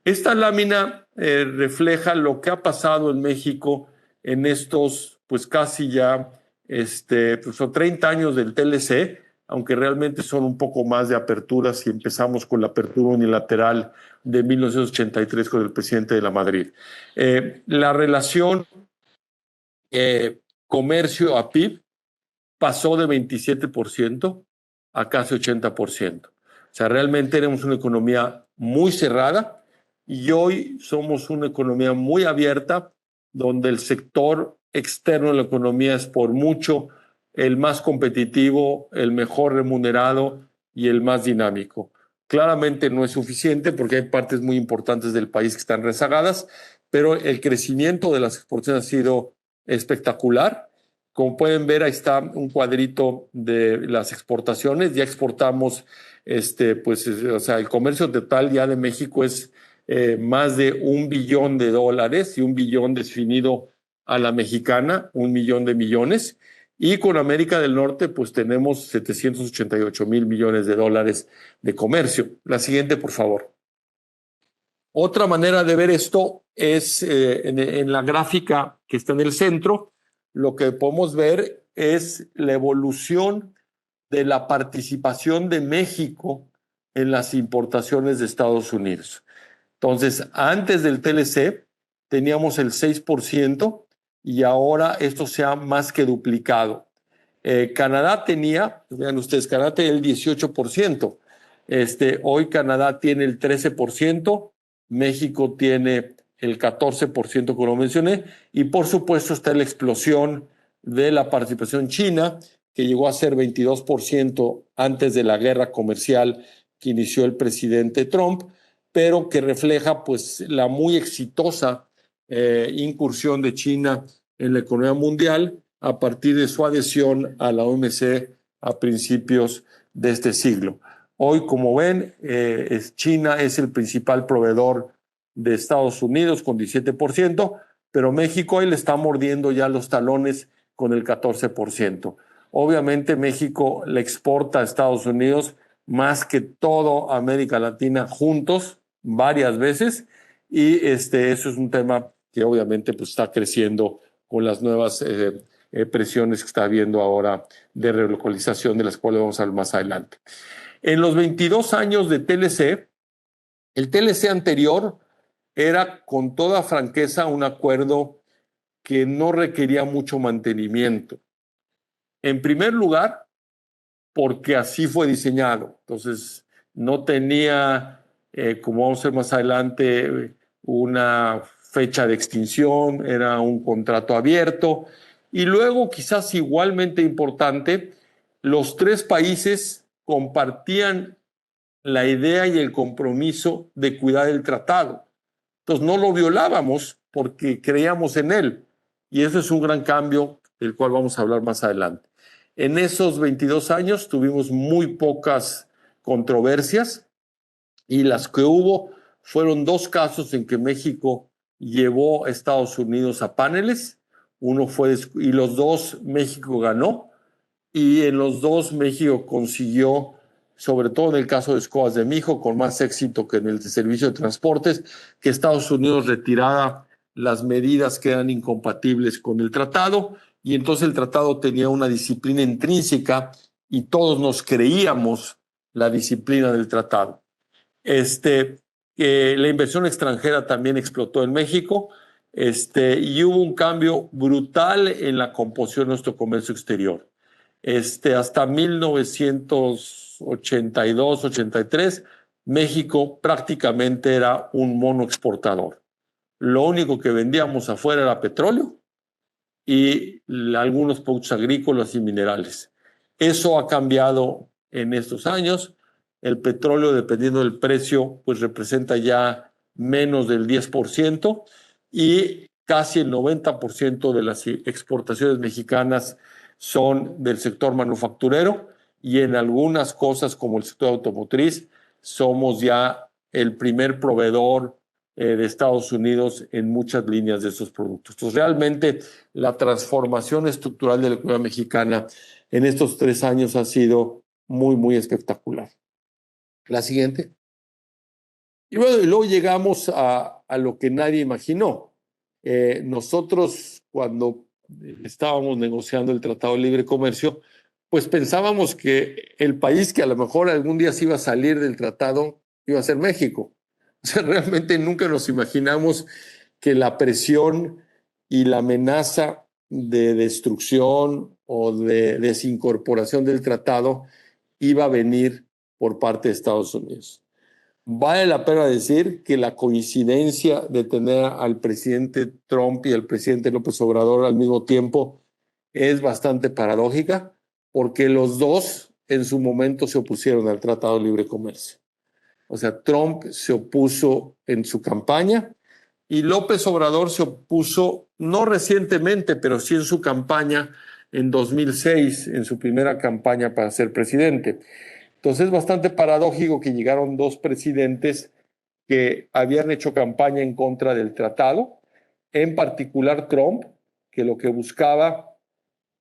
Esta lámina refleja lo que ha pasado en México en estos, pues casi ya, pues son 30 años del TLC, aunque realmente son un poco más de aperturas si empezamos con la apertura unilateral de 1983 con el presidente de la Madrid. La relación comercio a PIB pasó de 27% a casi 80%. O sea, realmente éramos una economía muy cerrada y hoy somos una economía muy abierta, donde el sector externo de la economía es por mucho el más competitivo, el mejor remunerado y el más dinámico. Claramente no es suficiente porque hay partes muy importantes del país que están rezagadas, pero el crecimiento de las exportaciones ha sido espectacular. Como pueden ver, ahí está un cuadrito de las exportaciones. Ya exportamos, pues, o sea, el comercio total ya de México es más de $1 billón, y 1 billón definido a la mexicana, 1 millón de millones. Y con América del Norte, pues tenemos 788 mil millones de dólares de comercio. La siguiente, por favor. Otra manera de ver esto es en la gráfica que está en el centro. Lo que podemos ver es la evolución de la participación de México en las importaciones de Estados Unidos. Entonces, antes del TLC teníamos el 6% y ahora esto se ha más que duplicado. Canadá tenía, vean ustedes, Canadá tenía el 18%. Hoy Canadá tiene el 13%, México tiene el 14%, como lo mencioné, y por supuesto está la explosión de la participación china, que llegó a ser 22% antes de la guerra comercial que inició el presidente Trump, pero que refleja pues la muy exitosa incursión de China en la economía mundial a partir de su adhesión a la OMC a principios de este siglo. Hoy, como ven, China es el principal proveedor de Estados Unidos con 17%, pero México hoy le está mordiendo ya los talones con el 14%. Obviamente México le exporta a Estados Unidos más que toda América Latina juntos varias veces, y eso es un tema que obviamente pues, está creciendo con las nuevas presiones que está habiendo ahora de relocalización, de las cuales vamos a hablar más adelante. En los 22 años de TLC, el TLC anterior era con toda franqueza un acuerdo que no requería mucho mantenimiento. En primer lugar, porque así fue diseñado. Entonces, no tenía, como vamos a ver más adelante, una fecha de extinción, era un contrato abierto. Y luego, quizás igualmente importante, los tres países compartían la idea y el compromiso de cuidar el tratado. Entonces, no lo violábamos porque creíamos en él. Y eso es un gran cambio del cual vamos a hablar más adelante. En esos 22 años tuvimos muy pocas controversias y las que hubo fueron dos casos en que México llevó a Estados Unidos a paneles. Uno fue, y los dos México ganó, y en los dos México consiguió, sobre todo en el caso de Escoas de Mijo, con más éxito que en el servicio de transportes, que Estados Unidos retirara las medidas que eran incompatibles con el tratado, y entonces el tratado tenía una disciplina intrínseca y todos nos creíamos la disciplina del tratado. La inversión extranjera también explotó en México, y hubo un cambio brutal en la composición de nuestro comercio exterior. Hasta 1982-83, México prácticamente era un mono exportador. Lo único que vendíamos afuera era petróleo y algunos productos agrícolas y minerales. Eso ha cambiado en estos años. El petróleo, dependiendo del precio, pues representa ya menos del 10% y casi el 90% de las exportaciones mexicanas son del sector manufacturero, y en algunas cosas como el sector automotriz somos ya el primer proveedor de Estados Unidos en muchas líneas de esos productos. Entonces, realmente la transformación estructural de la economía mexicana en estos 3 años ha sido muy, muy espectacular. La siguiente. Y bueno, y luego llegamos a lo que nadie imaginó. Nosotros, cuando estábamos negociando el Tratado de Libre Comercio, pues pensábamos que el país que a lo mejor algún día se iba a salir del tratado iba a ser México. O sea, realmente nunca nos imaginamos que la presión y la amenaza de destrucción o de desincorporación del tratado iba a venir por parte de Estados Unidos. Vale la pena decir que la coincidencia de tener al presidente Trump y al presidente López Obrador al mismo tiempo es bastante paradójica, porque los dos en su momento se opusieron al Tratado de Libre Comercio. O sea, Trump se opuso en su campaña y López Obrador se opuso no recientemente, pero sí en su campaña en 2006, en su primera campaña para ser presidente. Entonces es bastante paradójico que llegaron dos presidentes que habían hecho campaña en contra del tratado, en particular Trump, que lo que buscaba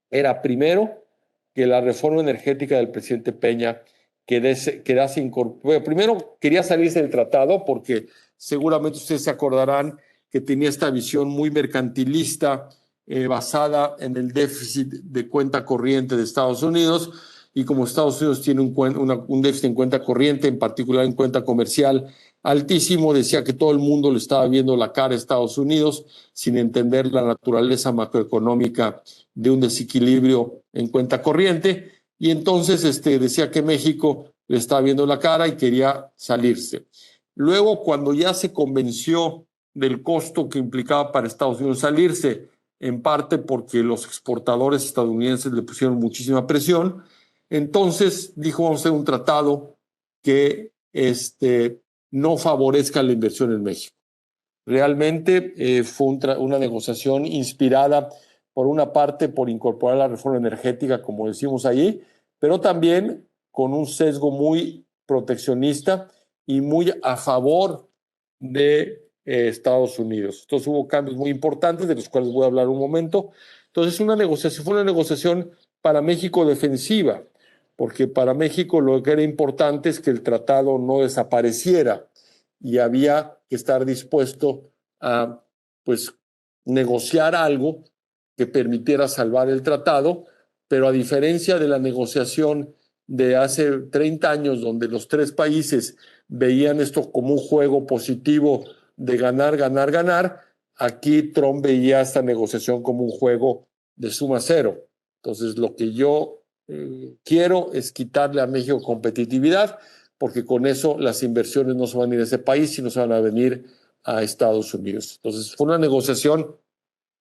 era primero que la reforma energética del presidente Peña quedase incorporada. Primero quería salirse del tratado porque seguramente ustedes se acordarán que tenía esta visión muy mercantilista basada en el déficit de cuenta corriente de Estados Unidos, y como Estados Unidos tiene un déficit en cuenta corriente, en particular en cuenta comercial altísimo, decía que todo el mundo le estaba viendo la cara a Estados Unidos sin entender la naturaleza macroeconómica de un desequilibrio en cuenta corriente, y entonces decía que México le estaba viendo la cara y quería salirse. Luego, cuando ya se convenció del costo que implicaba para Estados Unidos salirse, en parte porque los exportadores estadounidenses le pusieron muchísima presión, entonces dijo: vamos a hacer un tratado que no favorezca la inversión en México. Realmente fue una negociación inspirada, por una parte, por incorporar la reforma energética, como decimos allí, pero también con un sesgo muy proteccionista y muy a favor de Estados Unidos. Entonces hubo cambios muy importantes, de los cuales voy a hablar un momento. Entonces fue una negociación para México defensiva, porque para México lo que era importante es que el tratado no desapareciera, y había que estar dispuesto a, pues, negociar algo que permitiera salvar el tratado, pero a diferencia de la negociación de hace 30 años, donde los tres países veían esto como un juego positivo de ganar, ganar, ganar, aquí Trump veía esta negociación como un juego de suma cero. Entonces, lo que yo quiero es quitarle a México competitividad, porque con eso las inversiones no se van a ir a ese país, sino se van a venir a Estados Unidos. Entonces, fue una negociación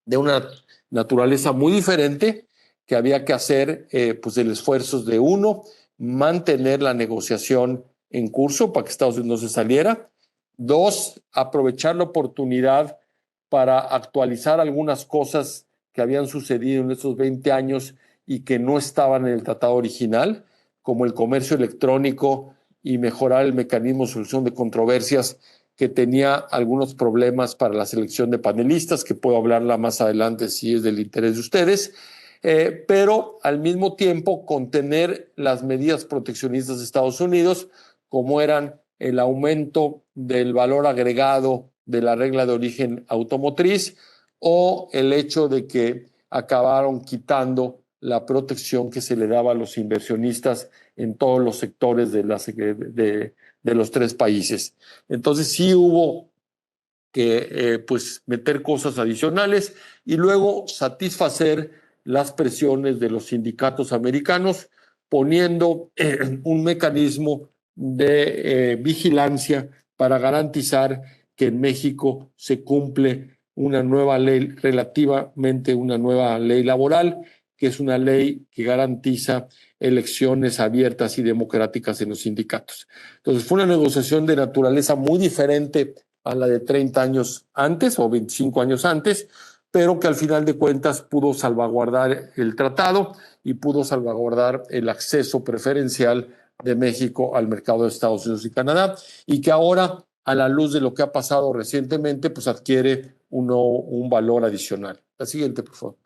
de una naturaleza muy diferente, que había que hacer pues el esfuerzo de uno, mantener la negociación en curso para que Estados Unidos no se saliera. Dos, aprovechar la oportunidad para actualizar algunas cosas que habían sucedido en estos 20 años y que no estaban en el tratado original, como el comercio electrónico y mejorar el mecanismo de solución de controversias, que tenía algunos problemas para la selección de panelistas, que puedo hablarla más adelante si es del interés de ustedes, pero al mismo tiempo contener las medidas proteccionistas de Estados Unidos, como eran el aumento del valor agregado de la regla de origen automotriz o el hecho de que acabaron quitando la protección que se le daba a los inversionistas en todos los sectores de los tres países. Entonces sí hubo que pues meter cosas adicionales y luego satisfacer las presiones de los sindicatos americanos, poniendo un mecanismo de vigilancia para garantizar que en México se cumple una nueva ley, relativamente una nueva ley laboral, que es una ley que garantiza elecciones abiertas y democráticas en los sindicatos. Entonces fue una negociación de naturaleza muy diferente a la de 30 años antes o 25 años antes, pero que al final de cuentas pudo salvaguardar el tratado y pudo salvaguardar el acceso preferencial de México al mercado de Estados Unidos y Canadá, y que ahora, a la luz de lo que ha pasado recientemente, pues adquiere un valor adicional. La siguiente, por favor.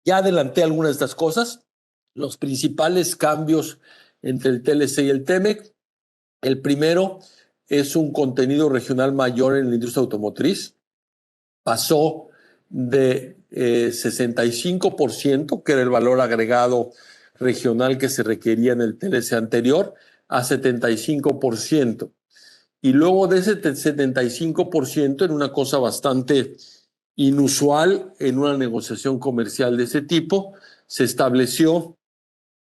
Ya adelanté algunas de estas cosas. Los principales cambios entre el TLC y el TEMEC. El primero es un contenido regional mayor en la industria automotriz. Pasó de 65%, que era el valor agregado regional que se requería en el TLC anterior, a 75%. Y luego de ese 75%, en una cosa bastante inusual en una negociación comercial de ese tipo, se estableció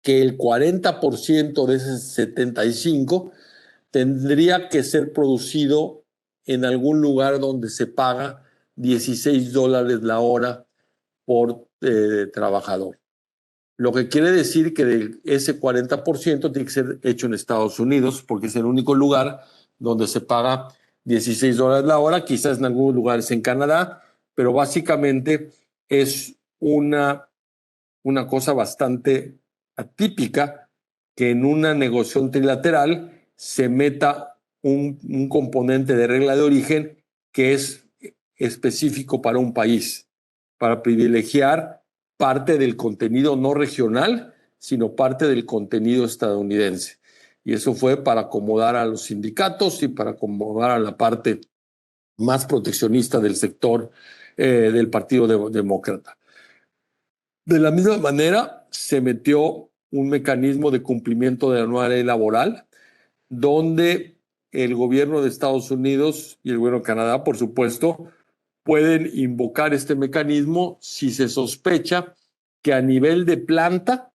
que el 40% de ese 75% tendría que ser producido en algún lugar donde se paga $16 la hora por trabajador. Lo que quiere decir que de ese 40% tiene que ser hecho en Estados Unidos, porque es el único lugar donde se paga $16 la hora, quizás en algunos lugares en Canadá, pero básicamente es una cosa bastante atípica que en una negociación trilateral se meta un componente de regla de origen que es específico para un país, para privilegiar parte del contenido no regional, sino parte del contenido estadounidense. Y eso fue para acomodar a los sindicatos y para acomodar a la parte más proteccionista del sector del Partido Demócrata. De la misma manera, se metió un mecanismo de cumplimiento de la nueva ley laboral, donde el gobierno de Estados Unidos y el gobierno de Canadá, por supuesto, pueden invocar este mecanismo si se sospecha que a nivel de planta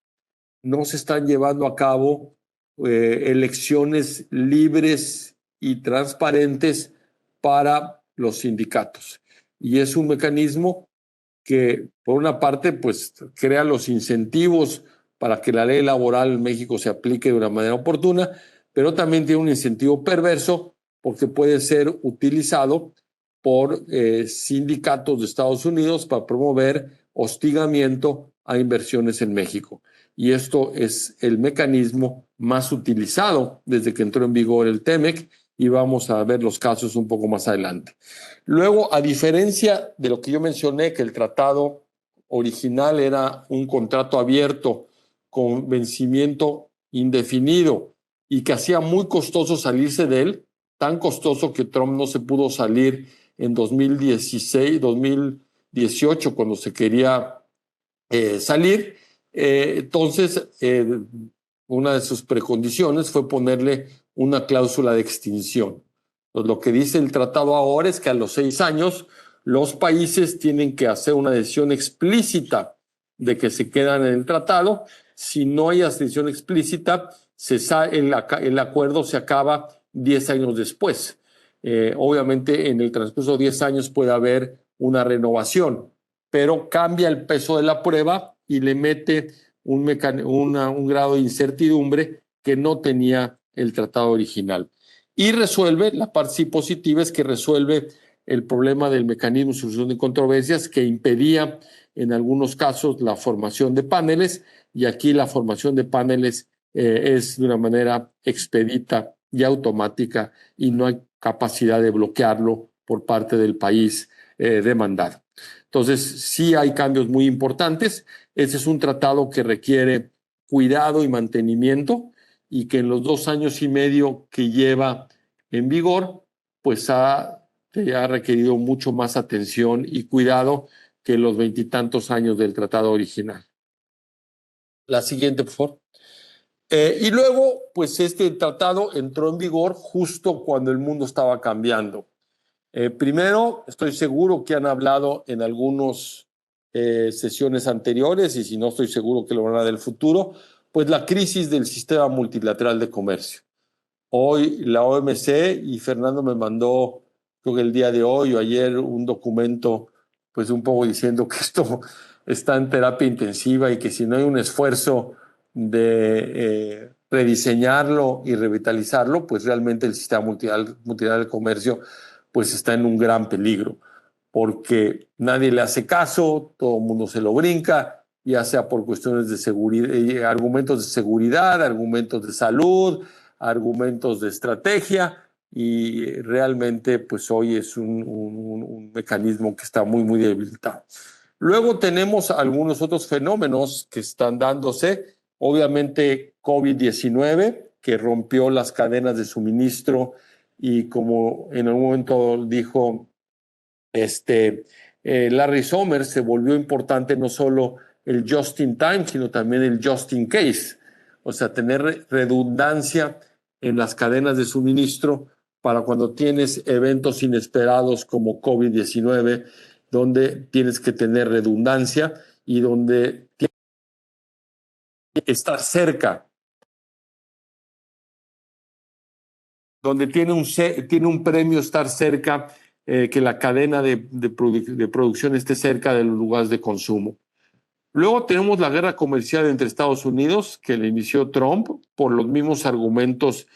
no se están llevando a cabo elecciones libres y transparentes para los sindicatos. Y es un mecanismo que, por una parte, pues crea los incentivos para que la ley laboral en México se aplique de una manera oportuna, pero también tiene un incentivo perverso porque puede ser utilizado por sindicatos de Estados Unidos para promover hostigamiento a inversiones en México. Y esto es el mecanismo más utilizado desde que entró en vigor el TEMEC, y vamos a ver los casos un poco más adelante. Luego, a diferencia de lo que yo mencioné, que el tratado original era un contrato abierto con vencimiento indefinido y que hacía muy costoso salirse de él, tan costoso que Trump no se pudo salir en 2016, 2018, cuando se quería salir. Entonces, una de sus precondiciones fue ponerle una cláusula de extinción. Pues lo que dice el tratado ahora es que a los 6 años los países tienen que hacer una decisión explícita de que se quedan en el tratado. Si no hay decisión explícita, el acuerdo se acaba 10 años después. Obviamente, en el transcurso de 10 años puede haber una renovación, pero cambia el peso de la prueba y le mete un grado de incertidumbre que no tenía el tratado original. Y resuelve, la parte sí positiva es que resuelve el problema del mecanismo de solución de controversias que impedía en algunos casos la formación de paneles, y aquí la formación de paneles es de una manera expedita y automática y no hay capacidad de bloquearlo por parte del país demandado. Entonces, sí hay cambios muy importantes. Ese es un tratado que requiere cuidado y mantenimiento y que en los 2 años y medio que lleva en vigor, pues ha requerido mucho más atención y cuidado que los 20 y tantos años del tratado original. La siguiente, por favor. Y luego, pues este tratado entró en vigor justo cuando el mundo estaba cambiando. Primero, estoy seguro que han hablado en algunas sesiones anteriores, y si no estoy seguro que lo van a del futuro, pues la crisis del sistema multilateral de comercio. Hoy la OMC, y Fernando me mandó, creo que el día de hoy o ayer, un documento, pues un poco diciendo que esto está en terapia intensiva y que si no hay un esfuerzo de rediseñarlo y revitalizarlo, pues realmente el sistema multilateral de comercio pues está en un gran peligro, porque nadie le hace caso, todo el mundo se lo brinca, ya sea por cuestiones de seguridad, argumentos de seguridad, argumentos de salud, argumentos de estrategia, y realmente pues hoy es un mecanismo que está muy, muy debilitado. Luego tenemos algunos otros fenómenos que están dándose, obviamente COVID-19, que rompió las cadenas de suministro y como en algún momento dijo Larry Summers, se volvió importante no solo el just in time, sino también el just in case. O sea, tener redundancia en las cadenas de suministro para cuando tienes eventos inesperados como COVID-19, donde tienes que tener redundancia y donde tienes que estar cerca, donde tiene un premio estar cerca, que la cadena de producción esté cerca de los lugares de consumo. Luego tenemos la guerra comercial entre Estados Unidos, que le inició Trump por los mismos argumentos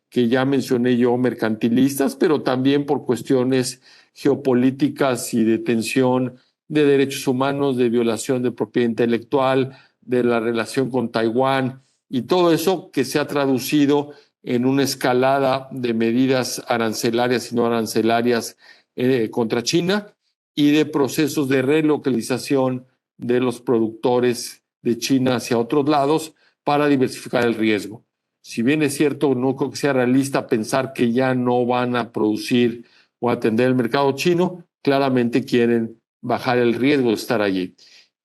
que ya mencioné yo, mercantilistas, pero también por cuestiones geopolíticas y de tensión de derechos humanos, de violación de propiedad intelectual, de la relación con Taiwán y todo eso que se ha traducido en una escalada de medidas arancelarias y no arancelarias contra China y de procesos de relocalización de los productores de China hacia otros lados para diversificar el riesgo. Si bien es cierto, no creo que sea realista pensar que ya no van a producir o atender el mercado chino, claramente quieren bajar el riesgo de estar allí.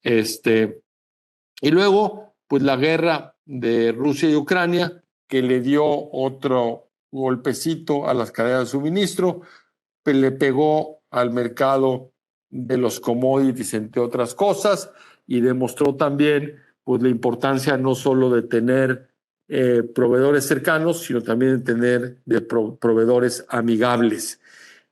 Y luego, pues la guerra de Rusia y Ucrania, que le dio otro golpecito a las cadenas de suministro, le pegó al mercado de los commodities, entre otras cosas, y demostró también pues, la importancia no solo de tener proveedores cercanos, sino también de tener proveedores amigables.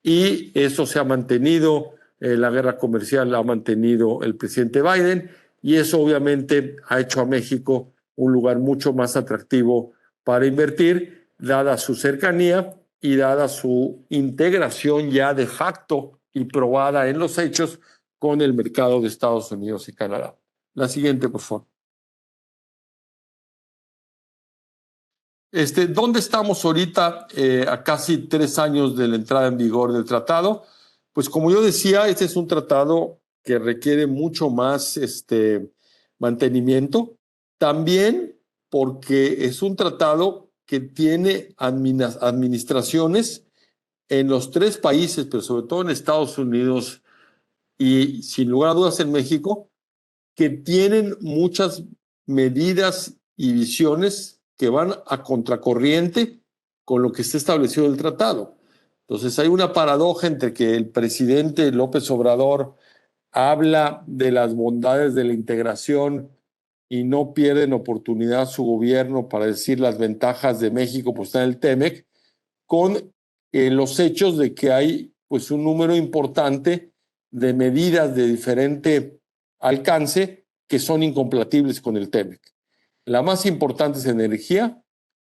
Y eso se ha mantenido, la guerra comercial la ha mantenido el presidente Biden, y eso obviamente ha hecho a México un lugar mucho más atractivo para invertir, dada su cercanía y dada su integración ya de facto y probada en los hechos con el mercado de Estados Unidos y Canadá. La siguiente, por favor. ¿Dónde estamos ahorita a casi 3 años de la entrada en vigor del tratado? Pues como yo decía, este es un tratado que requiere mucho más mantenimiento, también porque es un tratado que tiene administraciones en los 3 países, pero sobre todo en Estados Unidos y sin lugar a dudas en México, que tienen muchas medidas y visiones que van a contracorriente con lo que está establecido en el tratado. Entonces hay una paradoja entre que el presidente López Obrador habla de las bondades de la integración y no pierde en oportunidad su gobierno para decir las ventajas de México, pues está en el TEMEC, con los hechos de que hay pues un número importante de medidas de diferente alcance que son incompatibles con el TEMEC. La más importante es energía.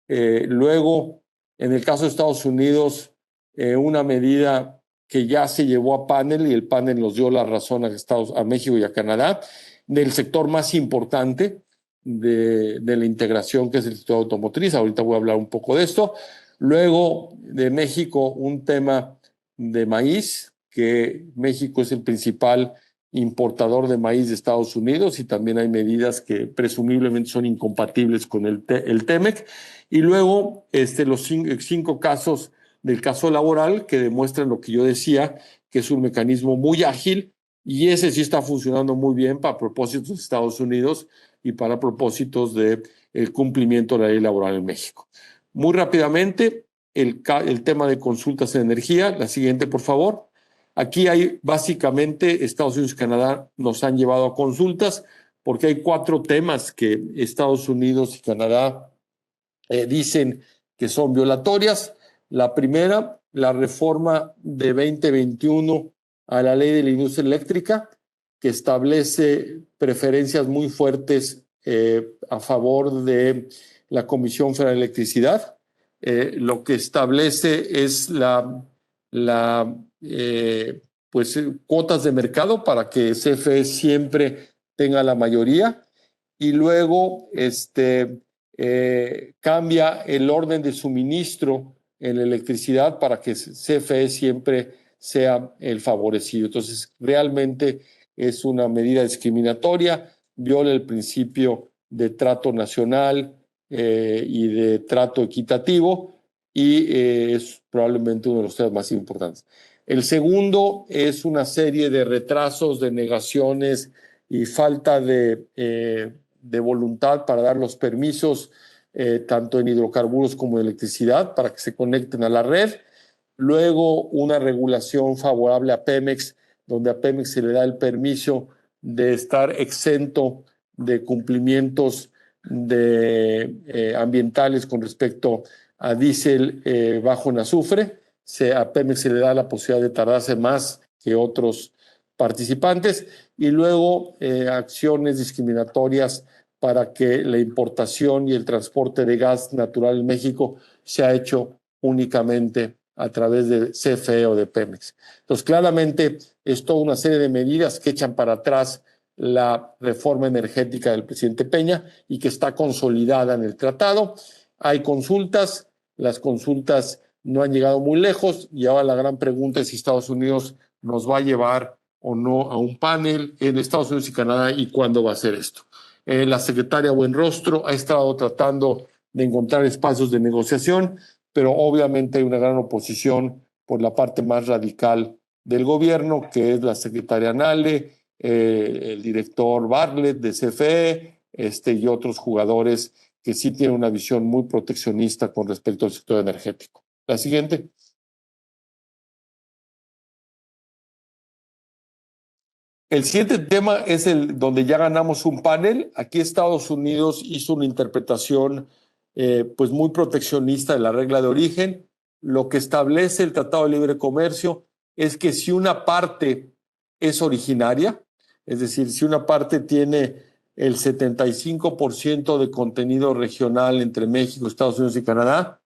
Luego, en el caso de Estados Unidos, una medida que ya se llevó a panel y el panel nos dio la razón a México y a Canadá, del sector más importante de la integración, que es el sector automotriz. Ahorita voy a hablar un poco de esto. Luego, de México, un tema de maíz, que México es el principal importador de maíz de Estados Unidos y también hay medidas que presumiblemente son incompatibles con el TEMEC. Y luego los cinco casos del caso laboral que demuestran lo que yo decía, que es un mecanismo muy ágil y ese sí está funcionando muy bien para propósitos de Estados Unidos y para propósitos del cumplimiento de la ley laboral en México. Muy rápidamente, el tema de consultas en energía. La siguiente, por favor. Aquí hay básicamente Estados Unidos y Canadá nos han llevado a consultas porque hay 4 temas que Estados Unidos y Canadá dicen que son violatorias. La primera, la reforma de 2021 a la ley de la industria eléctrica, que establece preferencias muy fuertes a favor de la Comisión Federal de Electricidad. Lo que establece es pues, cuotas de mercado para que CFE siempre tenga la mayoría. Y luego cambia el orden de suministro en la electricidad para que CFE siempre sea el favorecido. Entonces, realmente es una medida discriminatoria, viola el principio de trato nacional y de trato equitativo y es probablemente uno de los temas más importantes. El segundo es una serie de retrasos, de negaciones y falta de voluntad para dar los permisos tanto en hidrocarburos como en electricidad para que se conecten a la red. Luego una regulación favorable a Pemex, donde a Pemex se le da el permiso de estar exento de cumplimientos ambientales con respecto a diésel bajo en azufre. A Pemex se le da la posibilidad de tardarse más que otros participantes y luego acciones discriminatorias para que la importación y el transporte de gas natural en México sea hecho únicamente a través de CFE o de Pemex. Entonces, claramente es toda una serie de medidas que echan para atrás la reforma energética del presidente Peña y que está consolidada en el tratado. Hay consultas, las consultas no han llegado muy lejos y ahora la gran pregunta es si Estados Unidos nos va a llevar o no a un panel en Estados Unidos y Canadá y cuándo va a ser esto. La secretaria Buenrostro ha estado tratando de encontrar espacios de negociación, pero obviamente hay una gran oposición por la parte más radical del gobierno, que es la secretaria Nale, el director Bartlett de CFE y otros jugadores que sí tienen una visión muy proteccionista con respecto al sector energético. La siguiente. El siguiente tema es el donde ya ganamos un panel. Aquí Estados Unidos hizo una interpretación pues muy proteccionista de la regla de origen. Lo que establece el Tratado de Libre Comercio es que si una parte es originaria, es decir, si una parte tiene el 75% de contenido regional entre México, Estados Unidos y Canadá,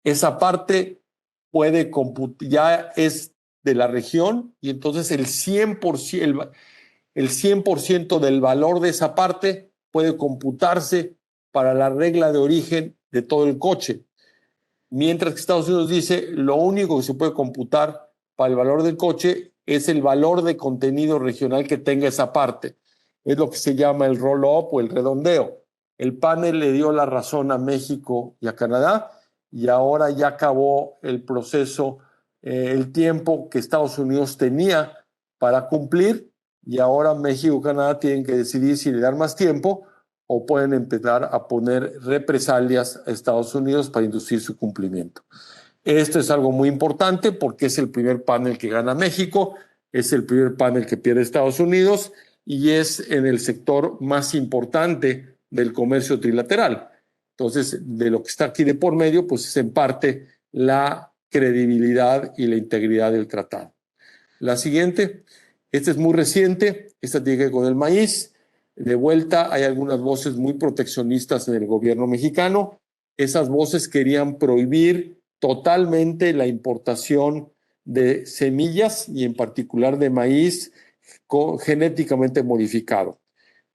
esa parte puede ya es de la región y entonces el 100% del valor de esa parte puede computarse para la regla de origen de todo el coche. Mientras que Estados Unidos dice, lo único que se puede computar para el valor del coche es el valor de contenido regional que tenga esa parte. Es lo que se llama el roll-up o el redondeo. El panel le dio la razón a México y a Canadá y ahora ya acabó el proceso, el tiempo que Estados Unidos tenía para cumplir y ahora México y Canadá tienen que decidir si le dan más tiempo o pueden empezar a poner represalias a Estados Unidos para inducir su cumplimiento. Esto es algo muy importante porque es el primer panel que gana México, es el primer panel que pierde Estados Unidos y es en el sector más importante del comercio trilateral. Entonces, de lo que está aquí de por medio, pues es en parte la credibilidad y la integridad del tratado. La siguiente, esta es muy reciente, esta tiene que ver con el maíz. De vuelta, hay algunas voces muy proteccionistas en el gobierno mexicano. Esas voces querían prohibir totalmente la importación de semillas y en particular de maíz genéticamente modificado.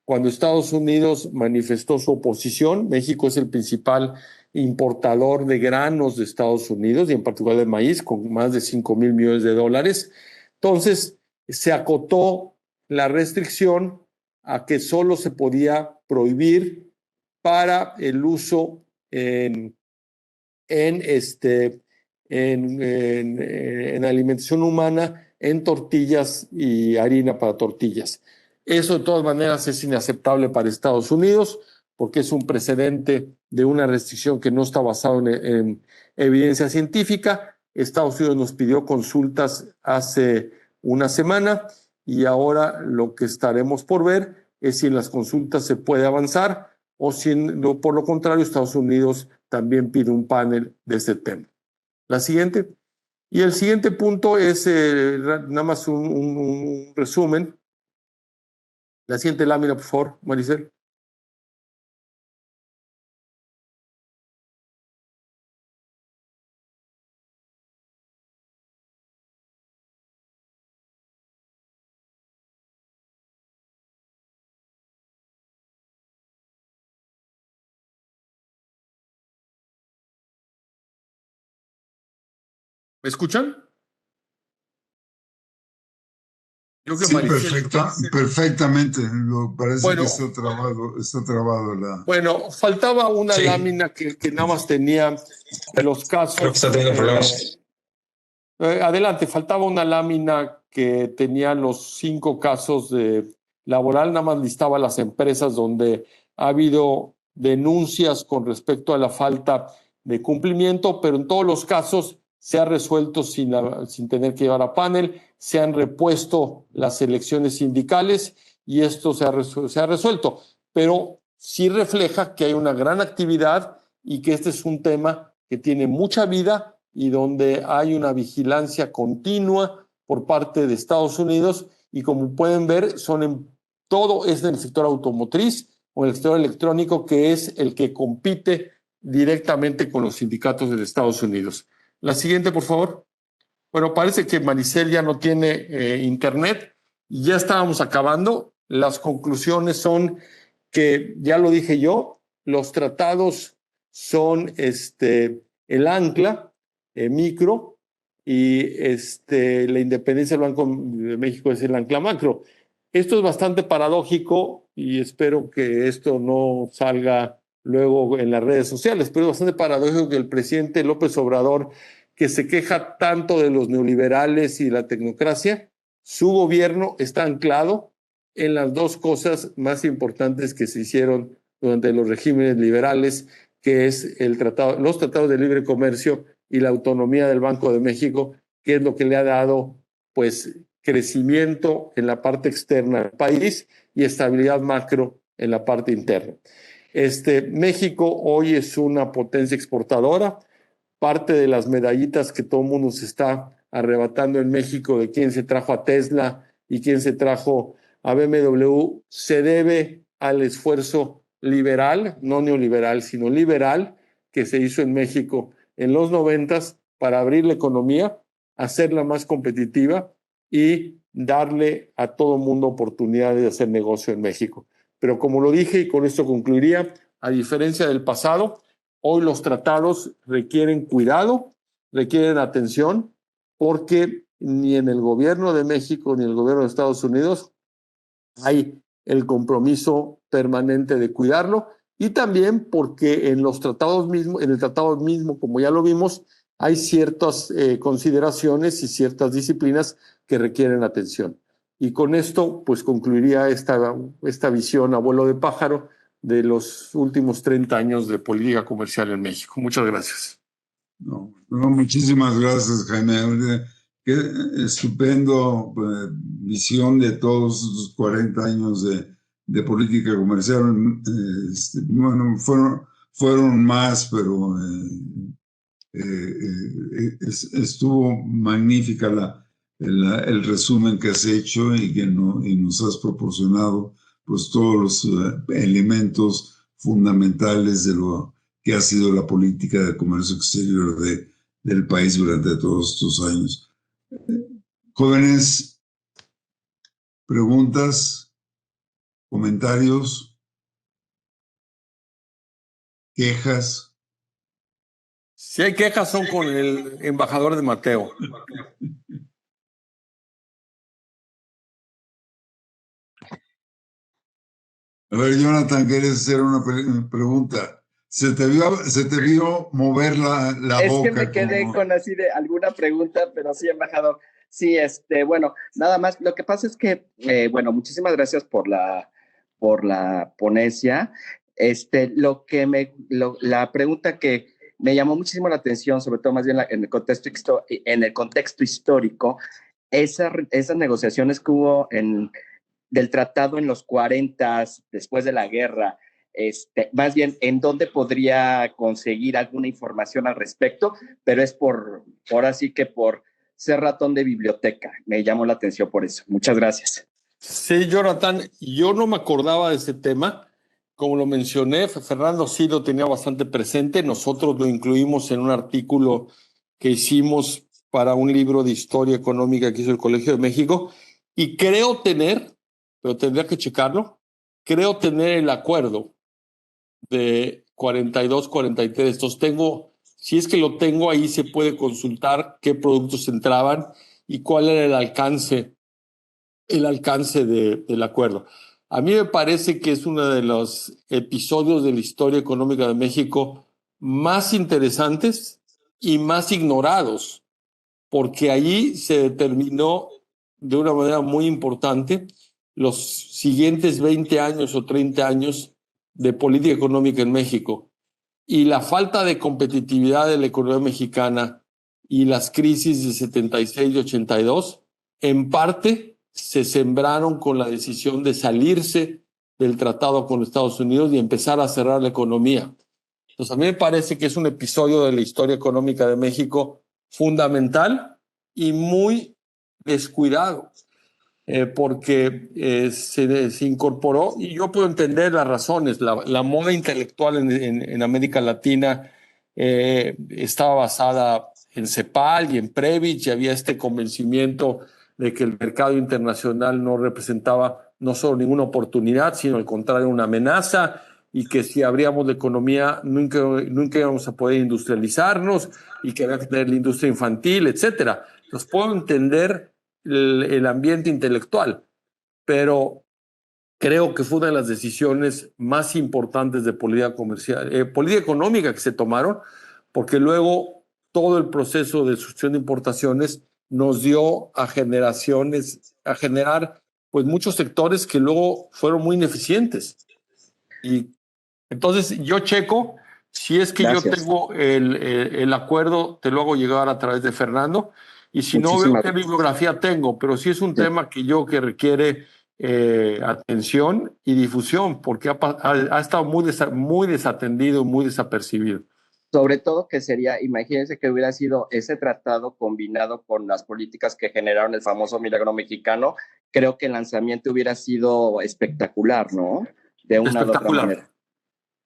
Cuando Estados Unidos manifestó su oposición, México es el principal importador de granos de Estados Unidos y en particular de maíz, con más de 5,000 millones de dólares. Entonces, se acotó la restricción a que solo se podía prohibir para el uso en alimentación humana, en tortillas y harina para tortillas. Eso de todas maneras es inaceptable para Estados Unidos porque es un precedente de una restricción que no está basada en evidencia científica. Estados Unidos nos pidió consultas hace una semana y ahora lo que estaremos por ver es si en las consultas se puede avanzar o si por lo contrario Estados Unidos también pide un panel de este tema. La siguiente. Y el siguiente punto es nada más un resumen. La siguiente lámina, por favor, Maricel. ¿Me escuchan? Yo creo sí, perfectamente. Parece bueno, que está trabado la... Bueno, faltaba una lámina que nada más tenía los casos. Creo que está teniendo problemas. Adelante, faltaba una lámina que tenía los 5 casos de laboral, nada más listaba las empresas donde ha habido denuncias con respecto a la falta de cumplimiento, pero en todos los casos se ha resuelto sin tener que llevar a panel, se han repuesto las elecciones sindicales y esto se ha resuelto, pero sí refleja que hay una gran actividad y que este es un tema que tiene mucha vida y donde hay una vigilancia continua por parte de Estados Unidos y como pueden ver, todo es en el sector automotriz o en el sector electrónico, que es el que compite directamente con los sindicatos de Estados Unidos. La siguiente, por favor. Bueno, parece que Maricel ya no tiene internet y ya estábamos acabando. Las conclusiones son que, ya lo dije yo, los tratados son el ancla micro y la independencia del Banco de México es el ancla macro. Esto es bastante paradójico y espero que esto no salga luego en las redes sociales, pero es bastante paradójico que el presidente López Obrador, que se queja tanto de los neoliberales y la tecnocracia, su gobierno está anclado en las dos cosas más importantes que se hicieron durante los regímenes liberales, que es los tratados de libre comercio y la autonomía del Banco de México, que es lo que le ha dado pues crecimiento en la parte externa del país y estabilidad macro en la parte interna. México hoy es una potencia exportadora. Parte de las medallitas que todo el mundo se está arrebatando en México de quién se trajo a Tesla y quién se trajo a BMW se debe al esfuerzo liberal, no neoliberal, sino liberal, que se hizo en México en los 90 para abrir la economía, hacerla más competitiva y darle a todo el mundo oportunidades de hacer negocio en México. Pero como lo dije y con esto concluiría, a diferencia del pasado, hoy los tratados requieren cuidado, requieren atención, porque ni en el gobierno de México ni en el gobierno de Estados Unidos hay el compromiso permanente de cuidarlo y también porque en los tratados mismos, en el tratado mismo, como ya lo vimos, hay ciertas consideraciones y ciertas disciplinas que requieren atención. Y con esto, pues concluiría esta visión a vuelo de pájaro de los últimos 30 años de política comercial en México. Muchas gracias. No. No, muchísimas gracias, Jaime. Qué estupendo visión de todos los 40 años de política comercial. Bueno, fueron más, pero estuvo magnífica el resumen que has hecho y y nos has proporcionado pues todos los elementos fundamentales de lo que ha sido la política de comercio exterior del país durante todos estos años. Jóvenes, preguntas, comentarios, quejas. Si hay quejas son con el embajador de Mateo. A ver, Jonathan, ¿quieres hacer una pregunta? Se te vio mover la Es boca. Que me quedé con así de alguna pregunta, pero sí, embajador. Sí, bueno, nada más. Lo que pasa es que, bueno, muchísimas gracias por la ponencia. La pregunta que me llamó muchísimo la atención, sobre todo más bien en el contexto histórico, esas negociaciones que hubo del tratado en los 40, después de la guerra, más bien en dónde podría conseguir alguna información al respecto, pero es por así que por ser ratón de biblioteca. Me llamó la atención por eso. Muchas gracias. Sí, Jonathan, yo no me acordaba de ese tema. Como lo mencioné, Fernando sí lo tenía bastante presente. Nosotros lo incluimos en un artículo que hicimos para un libro de historia económica que hizo el Colegio de México. Y creo tener, pero tendría que checarlo, creo tener el acuerdo de 42, 43. Entonces si es que lo tengo, ahí se puede consultar qué productos entraban y cuál era el alcance del acuerdo. A mí me parece que es uno de los episodios de la historia económica de México más interesantes y más ignorados, porque allí se determinó de una manera muy importante los siguientes 20 años o 30 años de política económica en México. Y la falta de competitividad de la economía mexicana y las crisis de 76 y 82, en parte se sembraron con la decisión de salirse del tratado con Estados Unidos y empezar a cerrar la economía. Entonces, a mí me parece que es un episodio de la historia económica de México fundamental y muy descuidado, porque se incorporó, y yo puedo entender las razones. La moda intelectual en América Latina estaba basada en CEPAL y en Previch, y había este convencimiento de que el mercado internacional no representaba no solo ninguna oportunidad, sino al contrario una amenaza, y que si abríamos la economía nunca íbamos a poder industrializarnos y que había que tener la industria infantil, etcétera. Entonces puedo entender el ambiente intelectual, pero creo que fue una de las decisiones más importantes de política comercial, política económica que se tomaron, porque luego todo el proceso de sustitución de importaciones nos dio a generar pues muchos sectores que luego fueron muy ineficientes. Y entonces yo checo, si es que Gracias. yo tengo el acuerdo, te lo hago llegar a través de Fernando, y si no veo qué bibliografía tengo, pero sí es un tema que requiere atención y difusión, porque ha estado muy desatendido, muy desapercibido. Sobre todo que sería, imagínense que hubiera sido ese tratado combinado con las políticas que generaron el famoso milagro mexicano, creo que el lanzamiento hubiera sido espectacular, ¿no? De una u otra manera.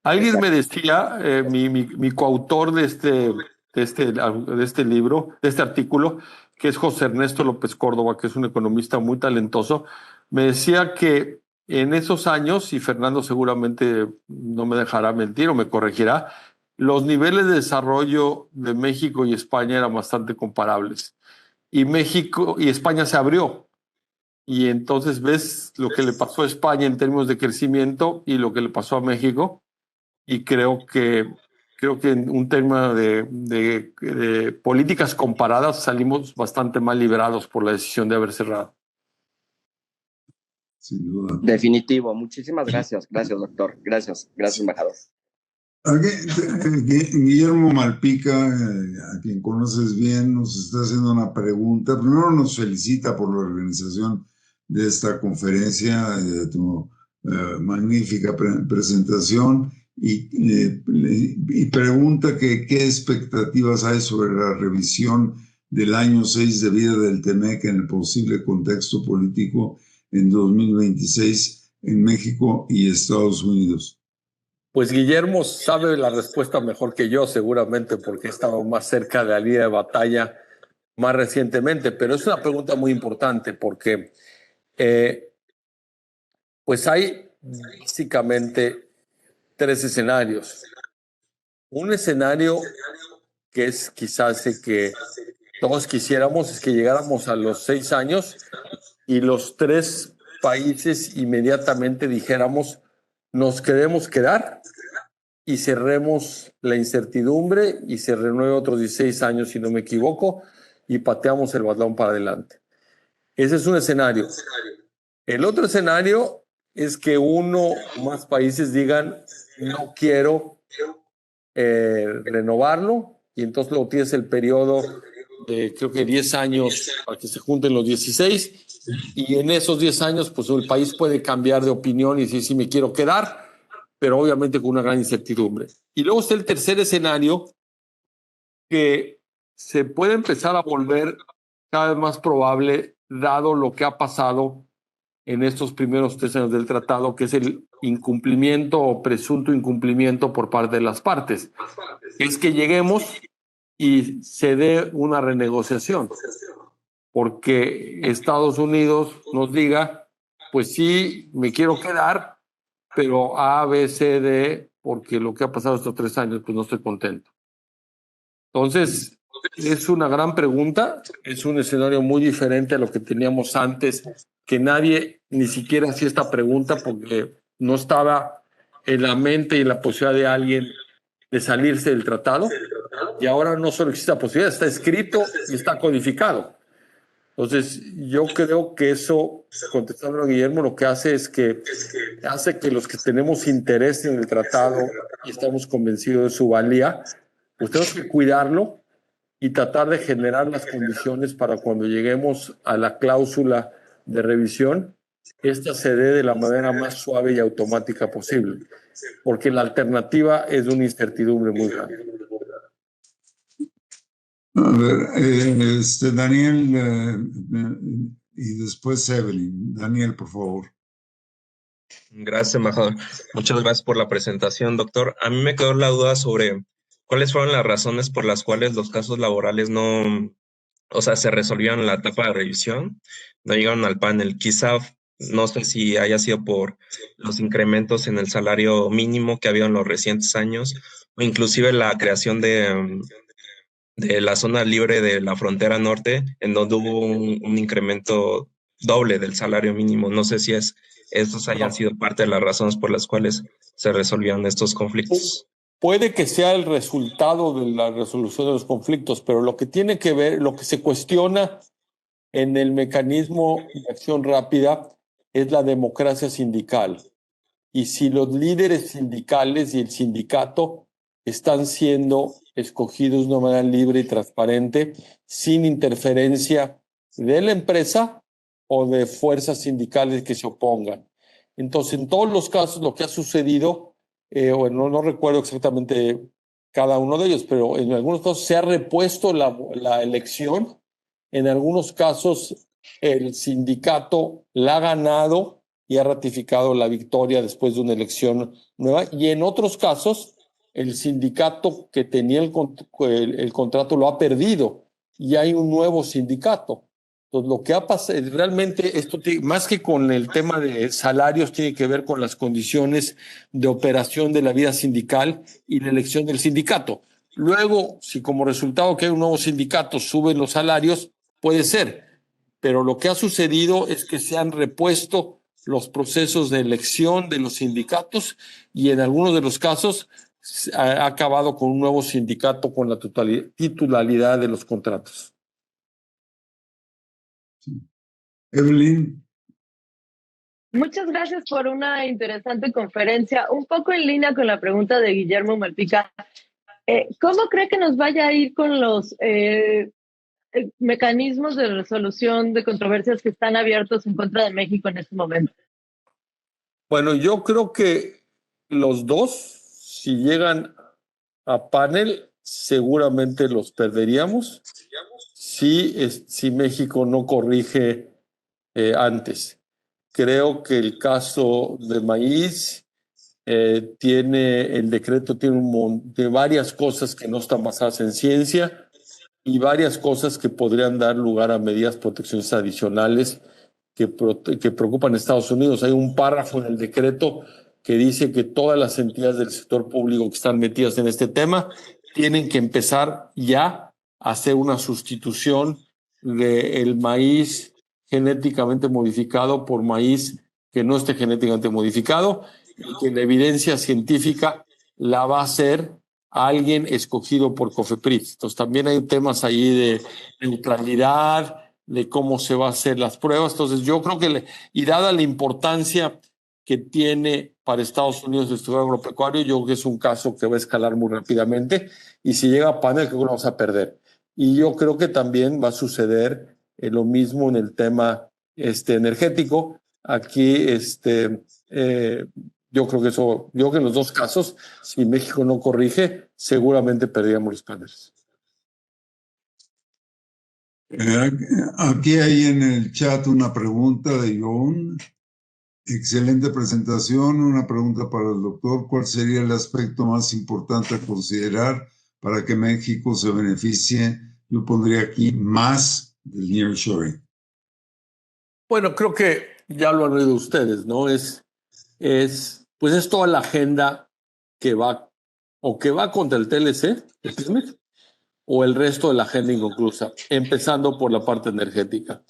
Alguien me decía, mi coautor de este libro, de este artículo, que es José Ernesto López Córdoba, que es un economista muy talentoso, me decía que en esos años, y Fernando seguramente no me dejará mentir o me corregirá, los niveles de desarrollo de México y España eran bastante comparables. Y México y España se abrió. Y entonces ves lo que le pasó a España en términos de crecimiento y lo que le pasó a México. Y creo que en un tema de políticas comparadas salimos bastante mal librados por la decisión de haber cerrado. Sin duda. Definitivo. Muchísimas gracias. Gracias, doctor. Gracias, embajador. Guillermo Malpica, a quien conoces bien, nos está haciendo una pregunta. Primero nos felicita por la organización de esta conferencia, de tu magnífica presentación, y pregunta que qué expectativas hay sobre la revisión del año 6 de vida del TEMEC en el posible contexto político en 2026 en México y Estados Unidos. Pues Guillermo sabe la respuesta mejor que yo, seguramente, porque he estado más cerca de la línea de batalla más recientemente, pero es una pregunta muy importante porque pues hay básicamente tres escenarios. Un escenario que es quizás el que todos quisiéramos es que llegáramos a los 6 años y los tres países inmediatamente dijéramos, nos queremos quedar y cerremos la incertidumbre y se renueve otros 16 años, si no me equivoco, y pateamos el balón para adelante. Ese es un escenario. El otro escenario es que uno o más países digan, no quiero renovarlo, y entonces luego tienes el periodo de creo que 10 años para que se junten los 16, y en esos 10 años pues el país puede cambiar de opinión y decir si me quiero quedar, pero obviamente con una gran incertidumbre. Y luego está el tercer escenario, que se puede empezar a volver cada vez más probable, dado lo que ha pasado en estos primeros 3 años del tratado, que es el incumplimiento o presunto incumplimiento por parte de las partes. Es que lleguemos y se dé una renegociación, porque Estados Unidos nos diga, pues sí, me quiero quedar, pero A, B, C, D, porque lo que ha pasado estos 3 años, pues no estoy contento. Entonces, es una gran pregunta, es un escenario muy diferente a lo que teníamos antes, que nadie ni siquiera hacía esta pregunta porque no estaba en la mente y en la posibilidad de alguien de salirse del tratado, y ahora no solo existe la posibilidad, está escrito y está codificado. Entonces, yo creo que eso, contestando a Guillermo, lo que hace es que hace que los que tenemos interés en el tratado y estamos convencidos de su valía, pues tenemos que cuidarlo y tratar de generar las condiciones para cuando lleguemos a la cláusula de revisión, esta se dé de la manera más suave y automática posible, porque la alternativa es de una incertidumbre muy grande. A ver, Daniel y después Evelyn. Daniel, por favor. Gracias, embajador. Muchas gracias por la presentación, doctor. A mí me quedó la duda sobre cuáles fueron las razones por las cuales los casos laborales no, o sea, se resolvieron en la etapa de revisión, no llegaron al panel. Quizá, no sé si haya sido por los incrementos en el salario mínimo que ha habido en los recientes años, o inclusive la creación de la zona libre de la frontera norte, en donde hubo un incremento doble del salario mínimo. No sé si estos hayan sido parte de las razones por las cuales se resolvieron estos conflictos. Puede que sea el resultado de la resolución de los conflictos, pero lo que tiene que ver, lo que se cuestiona en el mecanismo de acción rápida es la democracia sindical. Y si los líderes sindicales y el sindicato están siendo escogidos de una manera libre y transparente, sin interferencia de la empresa o de fuerzas sindicales que se opongan. Entonces, en todos los casos, lo que ha sucedido, bueno, no recuerdo exactamente cada uno de ellos, pero en algunos casos se ha repuesto la elección. En algunos casos, el sindicato la ha ganado y ha ratificado la victoria después de una elección nueva. Y en otros casos, el sindicato que tenía el contrato lo ha perdido y hay un nuevo sindicato. Entonces, lo que ha pasado, realmente esto más que con el tema de salarios, tiene que ver con las condiciones de operación de la vida sindical y la elección del sindicato. Luego, si como resultado que hay un nuevo sindicato suben los salarios, puede ser, pero lo que ha sucedido es que se han repuesto los procesos de elección de los sindicatos y en algunos de los casos ha acabado con un nuevo sindicato con la titularidad de los contratos. Evelyn. Muchas gracias por una interesante conferencia. Un poco en línea con la pregunta de Guillermo Malpica, ¿cómo cree que nos vaya a ir con los mecanismos de resolución de controversias que están abiertos en contra de México en este momento? Bueno, yo creo que los dos, si llegan a panel, seguramente los perderíamos si México no corrige antes. Creo que el caso de maíz el decreto tiene de varias cosas que no están basadas en ciencia y varias cosas que podrían dar lugar a medidas proteccionistas adicionales que preocupan a Estados Unidos. Hay un párrafo en el decreto que dice que todas las entidades del sector público que están metidas en este tema tienen que empezar ya a hacer una sustitución del maíz genéticamente modificado por maíz que no esté genéticamente modificado y que la evidencia científica la va a hacer alguien escogido por COFEPRIS. Entonces también hay temas ahí de neutralidad, de cómo se va a hacer las pruebas. Entonces yo creo que, y dada la importancia que tiene para Estados Unidos el sector agropecuario, yo creo que es un caso que va a escalar muy rápidamente y si llega a panel creo que lo vamos a perder. Y yo creo que también va a suceder lo mismo en el tema energético. Aquí yo creo que en los dos casos, si México no corrige, seguramente perderíamos los paneles. Aquí hay en el chat una pregunta de John. Excelente presentación. Una pregunta para el doctor. ¿Cuál sería el aspecto más importante a considerar para que México se beneficie? Yo pondría aquí más del nearshoring. Bueno, creo que ya lo han oído ustedes, ¿no? Pues es toda la agenda que va contra el TLC, o el resto de la agenda inconclusa, empezando por la parte energética.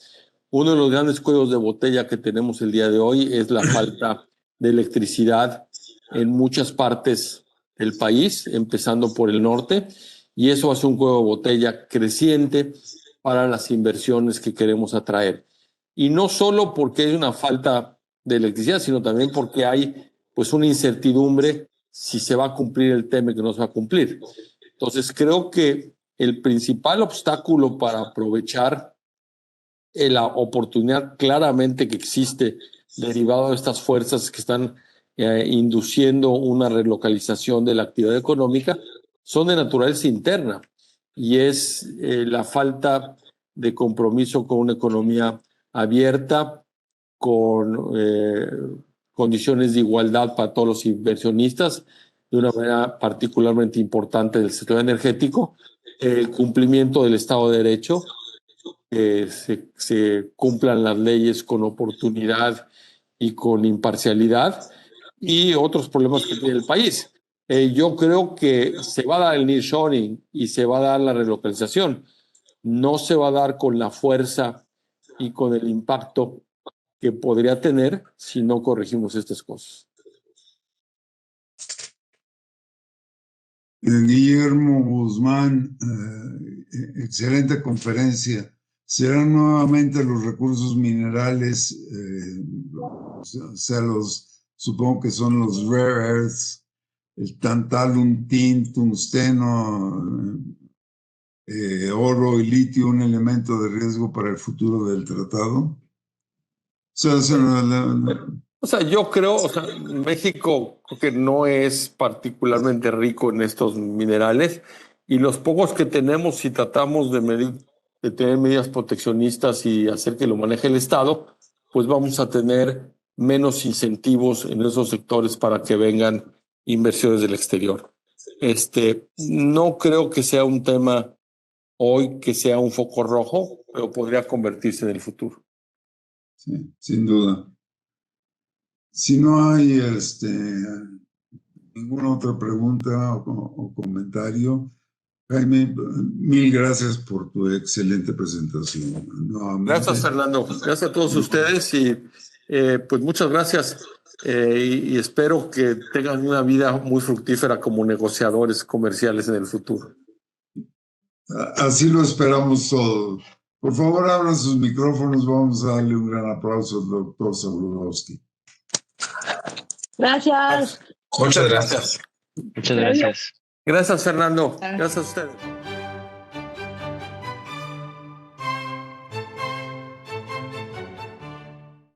Uno de los grandes cuellos de botella que tenemos el día de hoy es la falta de electricidad en muchas partes del país, empezando por el norte, y eso hace un cuello de botella creciente para las inversiones que queremos atraer. Y no solo porque hay una falta de electricidad, sino también porque hay pues una incertidumbre si se va a cumplir el tema que no se va a cumplir. Entonces creo que el principal obstáculo para aprovechar la oportunidad claramente que existe derivado de estas fuerzas que están induciendo una relocalización de la actividad económica son de naturaleza interna y es la falta de compromiso con una economía abierta, con condiciones de igualdad para todos los inversionistas, de una manera particularmente importante del sector energético, el cumplimiento del Estado de Derecho, que se cumplan las leyes con oportunidad y con imparcialidad, y otros problemas que tiene el país. Yo creo que se va a dar el nearshoring y se va a dar la relocalización. No se va a dar con la fuerza y con el impacto que podría tener si no corregimos estas cosas. Guillermo Guzmán, excelente conferencia. ¿Serán nuevamente los recursos minerales, supongo que son los rare earths, el tantalum, tin, tungsteno, oro y litio, un elemento de riesgo para el futuro del tratado? Yo creo, México creo que no es particularmente rico en estos minerales y los pocos que tenemos, si tratamos de tener medidas proteccionistas y hacer que lo maneje el Estado, pues vamos a tener menos incentivos en esos sectores para que vengan inversiones del exterior. No creo que sea un tema hoy que sea un foco rojo, pero podría convertirse en el futuro. Sí, sin duda. Si no hay ninguna otra pregunta o comentario, Jaime, mil gracias por tu excelente presentación. Gracias, Fernando. Gracias a todos ustedes y pues muchas gracias y espero que tengan una vida muy fructífera como negociadores comerciales en el futuro. Así lo esperamos todos. Por favor, abran sus micrófonos. Vamos a darle un gran aplauso al doctor Sabludowski. Gracias. Muchas gracias. Muchas gracias. Gracias, Fernando. Gracias a ustedes.